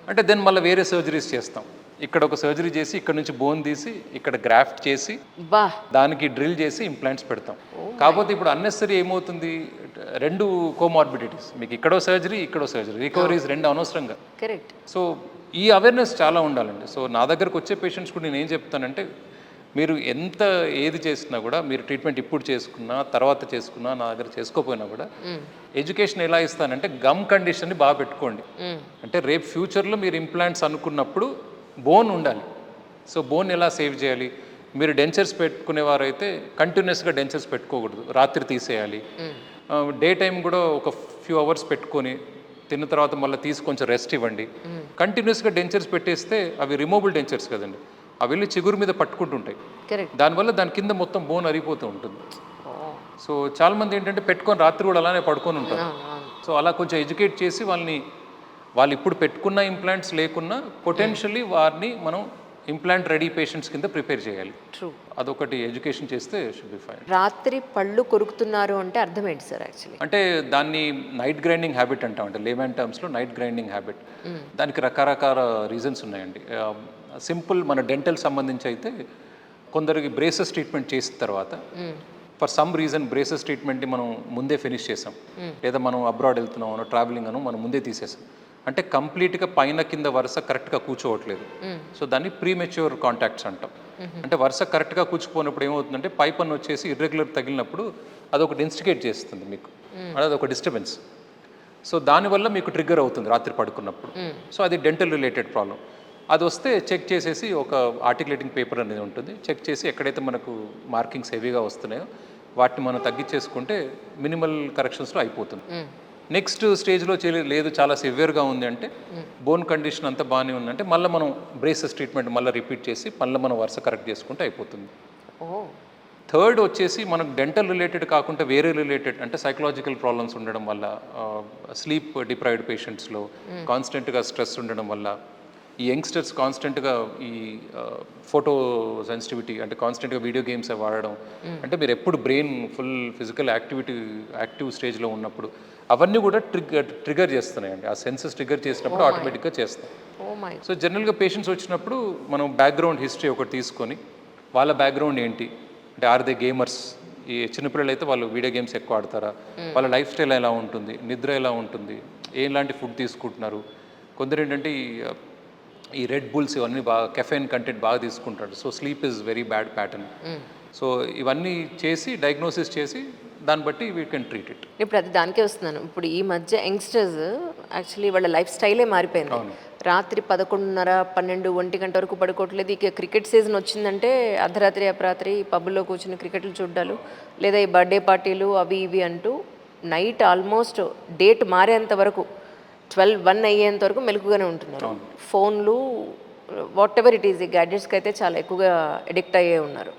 అంటే దెన్ మళ్ళీ వేరే సర్జరీస్ చేస్తాం. ఇక్కడ ఒక సర్జరీ చేసి ఇక్కడ నుంచి బోన్ తీసి ఇక్కడ గ్రాఫ్ట్ చేసి దానికి డ్రిల్ చేసి ఇంప్లాంట్స్ పెడతాం. కాకపోతే ఇప్పుడు అన్నెసరీ ఏమవుతుంది, రెండు కోమార్బిడిటీస్, మీకు ఇక్కడో సర్జరీ రికవరీస్ రెండు అనవసరంగా. సో ఈ అవేర్నెస్ చాలా ఉండాలండి. సో నా దగ్గరకు వచ్చే పేషెంట్స్ కూడా నేను ఏం చెప్తానంటే మీరు ఎంత ఏది చేసినా కూడా మీరు ట్రీట్మెంట్ ఇప్పుడు చేసుకున్నా తర్వాత చేసుకున్నా నా దగ్గర చేసుకోపోయినా కూడా ఎడ్యుకేషన్ ఎలా ఇస్తానంటే గమ్ కండిషన్ని బాగా పెట్టుకోండి. అంటే రేపు ఫ్యూచర్లో మీరు ఇంప్లాంట్స్ అనుకున్నప్పుడు బోన్ ఉండాలి. సో బోన్ ఎలా సేవ్ చేయాలి, మీరు డెంచర్స్ పెట్టుకునేవారైతే కంటిన్యూస్గా డెంచర్స్ పెట్టుకోకూడదు, రాత్రి తీసేయాలి. డే టైం కూడా ఒక ఫ్యూ అవర్స్ పెట్టుకొని తిన్న తర్వాత మళ్ళీ తీసి కొంచెం రెస్ట్ ఇవ్వండి. కంటిన్యూస్గా డెంచర్స్ పెట్టేస్తే అవి రిమూవబుల్ డెంచర్స్ కదండి, అవి వెళ్ళి చిగురు మీద పట్టుకుంటుంటాయి. దానివల్ల దాని కింద మొత్తం బోన్ అరిగిపోతూ ఉంటుంది. సో చాలామంది ఏంటంటే పెట్టుకొని రాత్రి కూడా అలానే పడుకొని ఉంటారు. సో అలా కొంచెం ఎడ్యుకేట్ చేసి వాళ్ళు ఇప్పుడు పెట్టుకున్న ఇంప్లాంట్స్ లేకున్నా పొటెన్షియల్లీ వారిని మనం ఇంప్లాంట్ రెడీ పేషెంట్స్ కింద ప్రిపేర్ చేయాలి. అదొకటి ఎడ్యుకేషన్ చేస్తే షుడ్ బి ఫైన్. రాత్రి పళ్ళు కొరుకుతున్నారు అంటే అర్థం ఏంటి సార్ యాక్చువల్లీ? అంటే దాన్ని నైట్ గ్రైండింగ్ హ్యాబిట్ అంటాం, అంటే లేమన్ టర్మ్స్లో నైట్ గ్రైండింగ్ హ్యాబిట్. దానికి రకరకాల రీజన్స్ ఉన్నాయండి. సింపుల్ మన డెంటల్ సంబంధించి అయితే కొందరికి బ్రేసెస్ ట్రీట్మెంట్ చేసిన తర్వాత ఫర్ సమ్ రీజన్ బ్రేసెస్ ట్రీట్మెంట్ని మనం ముందే ఫినిష్ చేసాం, లేదా మనం అబ్రాడ్ వెళ్తున్నాం ట్రావెలింగ్ అను మనం ముందే తీసేసాం, అంటే కంప్లీట్గా పైన కింద వరుస కరెక్ట్గా కూర్చోవట్లేదు. సో దాన్ని ప్రీమెచ్యూర్ కాంటాక్ట్స్ అంటాం. అంటే వరుస కరెక్ట్గా కూర్చుకున్నప్పుడు ఏమవుతుందంటే పై పన్ను వచ్చేసి ఇర్రెగ్యులర్ తగిలినప్పుడు అదొకటి ఇన్స్టిగేట్ చేస్తుంది మీకు, అదొక డిస్టర్బెన్స్. సో దానివల్ల మీకు ట్రిగ్గర్ అవుతుంది రాత్రి పడుకున్నప్పుడు. సో అది డెంటల్ రిలేటెడ్ ప్రాబ్లం. అది వస్తే చెక్ చేసేసి ఒక ఆర్టికులేటింగ్ పేపర్ అనేది ఉంటుంది, చెక్ చేసి ఎక్కడైతే మనకు మార్కింగ్స్ హెవీగా వస్తున్నాయో వాటిని మనం తగ్గించేసుకుంటే మినిమల్ కరెక్షన్స్లో అయిపోతుంది. నెక్స్ట్ స్టేజ్లో లేదు చాలా సివియర్గా ఉంది అంటే బోన్ కండిషన్ అంతా బాగానే ఉందంటే మళ్ళీ మనం బ్రేసెస్ ట్రీట్మెంట్ మళ్ళీ రిపీట్ చేసి మళ్ళీ మనం వరుస కరెక్ట్ చేసుకుంటే అయిపోతుంది. థర్డ్ వచ్చేసి మనకు డెంటల్ రిలేటెడ్ కాకుండా వేరే రిలేటెడ్ అంటే సైకలాజికల్ ప్రాబ్లమ్స్ ఉండడం వల్ల, స్లీప్ డిప్రైవ్డ్ పేషెంట్స్లో కాన్స్టెంట్గా స్ట్రెస్ ఉండడం వల్ల, ఈ యంగ్స్టర్స్ కాన్స్టెంట్గా ఈ ఫోటో సెన్సిటివిటీ అంటే కాన్స్టెంట్గా వీడియో గేమ్స్ వాడడం, అంటే మీరు ఎప్పుడు బ్రెయిన్ ఫుల్ ఫిజికల్ యాక్టివ్ స్టేజ్లో ఉన్నప్పుడు అవన్నీ కూడా ట్రిగర్ చేస్తున్నాయండి. ఆ సెన్సెస్ ట్రిగర్ చేసినప్పుడు ఆటోమేటిక్గా చేస్తాం. సో జనరల్గా పేషెంట్స్ వచ్చినప్పుడు మనం బ్యాక్గ్రౌండ్ హిస్టరీ ఒకటి తీసుకొని వాళ్ళ బ్యాక్గ్రౌండ్ ఏంటి అంటే ఆర్ దే గేమర్స్, ఈ చిన్నపిల్లలు అయితే వాళ్ళు వీడియో గేమ్స్ ఎక్కువ ఆడతారా, వాళ్ళ లైఫ్ స్టైల్ ఎలా ఉంటుంది, నిద్ర ఎలా ఉంటుంది, ఎలాంటి ఫుడ్ తీసుకుంటున్నారు, కొందరు ఏంటంటే ఈ రెడ్ బుల్స్ ఇవన్నీ బాగా కెఫెయిన్ కంటెంట్ బాగా తీసుకుంటారు. So sleep is very bad pattern. So ఇవన్నీ చేసి డయాగ్నోసిస్ చేసి దాన్ని బట్టి వీ కెన్ ట్రీట్ ఇట్. ఇప్పుడు అది దానికే వస్తున్నాను. ఇప్పుడు ఈ మధ్య యంగ్స్టర్స్ యాక్చువల్లీ వాళ్ళ లైఫ్ స్టైలే మారిపోయింది. రాత్రి 11:30, 12, 1 గంట వరకు పడుకోవట్లేదు. ఇక క్రికెట్ సీజన్ వచ్చిందంటే అర్ధరాత్రి అపరాత్రి పబ్బుల్లో కూర్చుని క్రికెట్లు చూడ్డాలు, లేదా ఈ బర్త్డే పార్టీలు అవి ఇవి అంటూ నైట్ ఆల్మోస్ట్ డేట్ మారేంత వరకు 12-1 అయ్యేంత వరకు మెలకుగానే ఉంటున్నారు. ఫోన్లు వాట్ ఎవర్ ఇట్ ఈజ్, ఈ గ్యాడ్జెట్స్కి అయితే చాలా ఎక్కువగా అడిక్ట్ అయ్యే ఉన్నారు.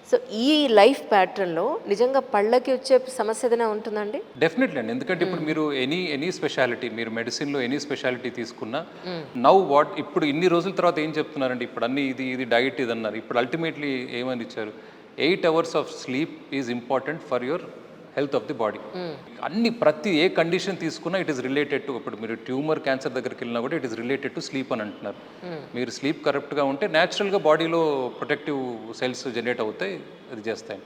సో ఈ లైఫ్ ప్యాటర్న్లో నిజంగా పళ్ళకి వచ్చే సమస్య ఏదైనా ఉంటుందండి? డెఫినెట్లీ అండి. ఎందుకంటే ఇప్పుడు మీరు ఎనీ స్పెషాలిటీ, మీరు మెడిసిన్లో ఎనీ స్పెషాలిటీ తీసుకున్నా ఇప్పుడు ఇన్ని రోజుల తర్వాత ఏం చెప్తున్నారండి, ఇప్పుడు అన్ని ఇది డైట్ ఇది అన్నారు. ఇప్పుడు అల్టిమేట్లీ ఏమని ఇచ్చారు, 8 hours of sleep is important for your health of the body. ప్రతి ఏ కండిషన్ తీసుకున్నా ఇట్ ఈస్ రిలేటెడ్ టు, ఇప్పుడు మీరు ట్యూమర్ క్యాన్సర్ దగ్గరికి వెళ్ళినా కూడా it is related to sleep అని అంటున్నారు. మీరు స్లీప్ కరెక్ట్గా ఉంటే న్యాచురల్గా బాడీలో ప్రొటెక్టివ్ సెల్స్ జనరేట్ అవుతాయి, అది చేస్తాయి.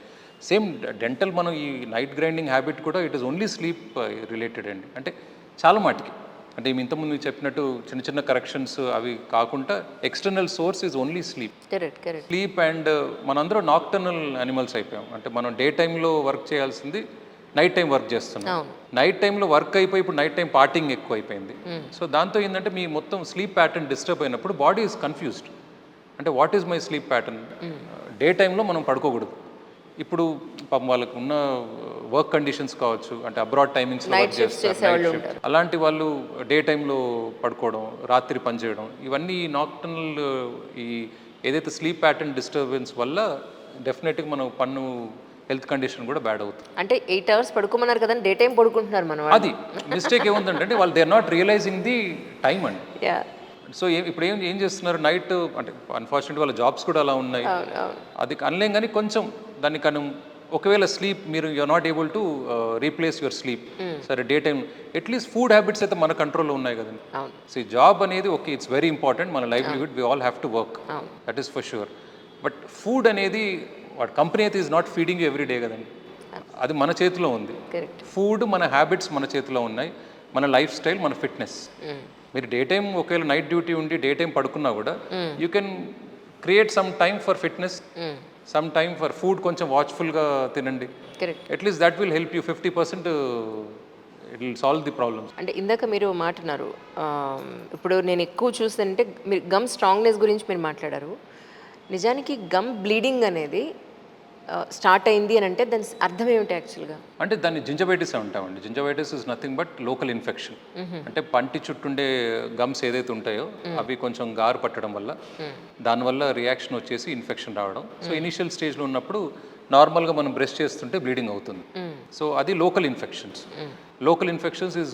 సేమ్ డెంటల్ మనం ఈ నైట్ గ్రైండింగ్ హ్యాబిట్ కూడా it is only sleep related అండి. అంటే చాలా మాటికి అంటే ఇంతకుముందు చెప్పినట్టు చిన్న చిన్న కరెక్షన్స్ అవి కాకుండా external source is only sleep. Sleep and మనందరం నాక్టర్నల్ యానిమల్స్ అయిపోయాం. అంటే మనం డే టైంలో వర్క్ చేయాల్సింది నైట్ టైం వర్క్ చేస్తున్నాం. నైట్ టైంలో వర్క్ అయిపోయి ఇప్పుడు నైట్ టైం పార్టింగ్ ఎక్కువ అయిపోయింది. సో దాంతో ఏంటంటే మీ మొత్తం స్లీప్ ప్యాటర్న్ డిస్టర్బ్ అయినప్పుడు బాడీ ఈజ్ కన్ఫ్యూజ్డ్. అంటే what is my sleep pattern? Day టైంలో మనం పడుకోకూడదు. ఇప్పుడు పాపం వాళ్ళకు ఉన్న వర్క్ కండిషన్స్ కావచ్చు, అంటే అబ్రాడ్ టైమింగ్స్ వర్క్ చేస్తారు, అలాంటి వాళ్ళు డే టైంలో పడుకోవడం, రాత్రి పనిచేయడం, ఇవన్నీ నాక్టర్నల్ ఈ ఏదైతే స్లీప్ ప్యాటర్న్ డిస్టర్బెన్స్ వల్ల డెఫినెట్గా మనం పన్ను హెల్త్ కండిషన్ కూడా బ్యాడ్ అవుతుంది. అంటే 8 hours పడుకోమన్నారు కదా, డే టైం పడుకుంటున్నారు మనం. అది మిస్టేక్ ఏముందంటే వాళ్ళు they are not realising the time అండి. సో ఇప్పుడు ఏం చేస్తున్నారు నైట్, అంటే అన్ఫార్చునేట్ వాళ్ళ జాబ్స్ కూడా అలా ఉన్నాయి, అది అనలేం. కానీ కొంచెం దాన్ని ఒకవేళ స్లీప్ మీరు you're not able to replace your sleep, సరే day time at least food habits అయితే మన కంట్రోల్లో ఉన్నాయి కదండి. సో జాబ్ అనేది ఓకే, ఇట్స్ వెరీ ఇంపార్టెంట్, మన livelihood we all have to work, that is for sure. But food అనేది వాట్ కంపెనీ అయితే is not feeding you every day కదండి, అది మన చేతిలో ఉంది. ఫుడ్ మన హ్యాబిట్స్ మన చేతిలో ఉన్నాయి, మన లైఫ్ స్టైల్, మన ఫిట్నెస్. మీరు డే టైం ఒకవేళ నైట్ డ్యూటీ ఉండి డే టైం పడుకున్నా కూడా you can create some time for fitness some time for food కొంచెం వాచ్ఫుల్గా తినండి. Correct. At least that will help you 50%. It will solve the problems. అంటే ఇందాక మీరు మాట్లాడారు, ఇప్పుడు నేను ఎక్కువ చూస్తుంటే మీరు గమ్ స్ట్రాంగ్నెస్ గురించి మీరు మాట్లాడారు. నిజానికి గమ్ బ్లీడింగ్ అనేది స్టార్ట్ అయింది అని అంటే దాని అర్థం ఏమిటి యాక్చువల్గా? అంటే దాన్ని జింజబైటిస్ అంటామండి. Gingivitis is nothing but local infection. అంటే పంటి చుట్టుండే గమ్స్ ఏదైతే ఉంటాయో అవి కొంచెం గారు పట్టడం వల్ల దానివల్ల రియాక్షన్ వచ్చేసి ఇన్ఫెక్షన్ రావడం. సో ఇనిషియల్ స్టేజ్లో ఉన్నప్పుడు నార్మల్గా మనం బ్రష్ చేస్తుంటే బ్లీడింగ్ అవుతుంది. సో అది local infections. Local infections is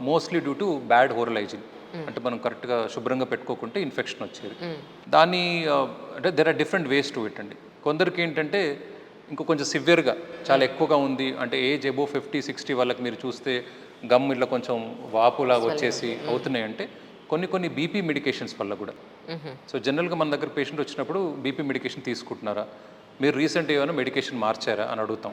mostly due to bad oral hygiene. అంటే మనం కరెక్ట్గా శుభ్రంగా పెట్టుకోకుంటే ఇన్ఫెక్షన్ వచ్చేది. దాన్ని అంటే there are different ways to it అండి. కొందరికి ఏంటంటే ఇంకో కొంచెం సివియర్గా చాలా ఎక్కువగా ఉంది అంటే ఏజ్ అబో 50-60 వాళ్ళకి మీరు చూస్తే గమ్ ఇట్లా కొంచెం వాపులాగా వచ్చేసి అవుతున్నాయంటే కొన్ని బీపీ మెడికేషన్స్ వల్ల కూడా. సో జనరల్గా మన దగ్గర పేషెంట్ వచ్చినప్పుడు బీపీ మెడికేషన్ తీసుకుంటున్నారా, మీరు రీసెంట్ ఏమైనా మెడికేషన్ మార్చారా అని అడుగుతాం.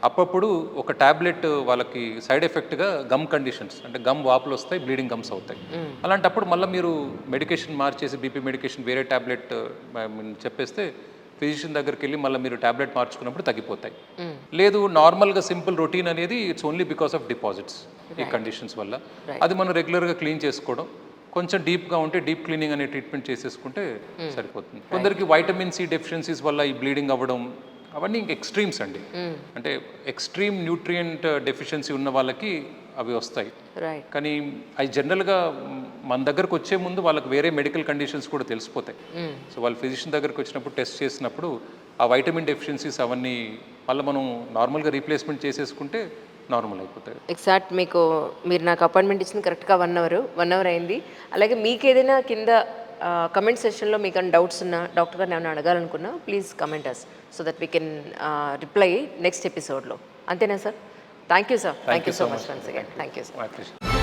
అప్పుడు ఒక ట్యాబ్లెట్ వాళ్ళకి సైడ్ ఎఫెక్ట్గా గమ్ కండిషన్స్ అంటే గమ్ వాపులు వస్తాయి, బ్లీడింగ్ గమ్స్ అవుతాయి. అలాంటప్పుడు మళ్ళీ మీరు మెడికేషన్ మార్చేసి బీపీ మెడికేషన్ వేరే ట్యాబ్లెట్ చెప్పేస్తే ఫిజిషియన్ దగ్గరికి వెళ్ళి మళ్ళీ మీరు ట్యాబ్లెట్ మార్చుకున్నప్పుడు తగ్గిపోతాయి. లేదు నార్మల్గా సింపుల్ రొటీన్ అనేది it's only because of deposits ఈ కండిషన్స్ వల్ల. అది మనం రెగ్యులర్గా క్లీన్ చేసుకోవడం, కొంచెం డీప్గా ఉంటే డీప్ క్లీనింగ్ అనే ట్రీట్మెంట్ చేసేసుకుంటే సరిపోతుంది. కొందరికి వైటమిన్ సి డెఫిషియన్సీస్ వల్ల ఈ బ్లీడింగ్ అవ్వడం అవన్నీ ఇంక ఎక్స్ట్రీమ్స్ అండి. అంటే ఎక్స్ట్రీమ్ న్యూట్రియంట్ డెఫిషియన్సీ ఉన్న వాళ్ళకి అవి వస్తాయి. కానీ అవి జనరల్గా మన దగ్గరకు వచ్చే ముందు వాళ్ళకి వేరే మెడికల్ కండిషన్స్ కూడా తెలిసిపోతాయి. సో వాళ్ళు ఫిజిషియన్ దగ్గరకు వచ్చినప్పుడు టెస్ట్ చేసినప్పుడు ఆ వైటమిన్ డెఫిషియన్సీస్ అవన్నీ మళ్ళీ మనం నార్మల్గా రీప్లేస్మెంట్ చేసేసుకుంటే నార్మల్ అయిపోతాయి. ఎగ్జాక్ట్ మీరు నాకు అపాయింట్మెంట్ ఇచ్చింది కరెక్ట్గా 1 అవర్ అయింది. అలాగే మీకు ఏదైనా కింద కమెంట్ సెషన్లో మీకు డౌట్స్ ఉన్నా, డాక్టర్ గారిని ఏమైనా అడగాలనుకున్నా please comment us so that we can reply next ఎపిసోడ్లో. అంతేనా sir? Thank you sir. Thank you so much once again. Thank you sir.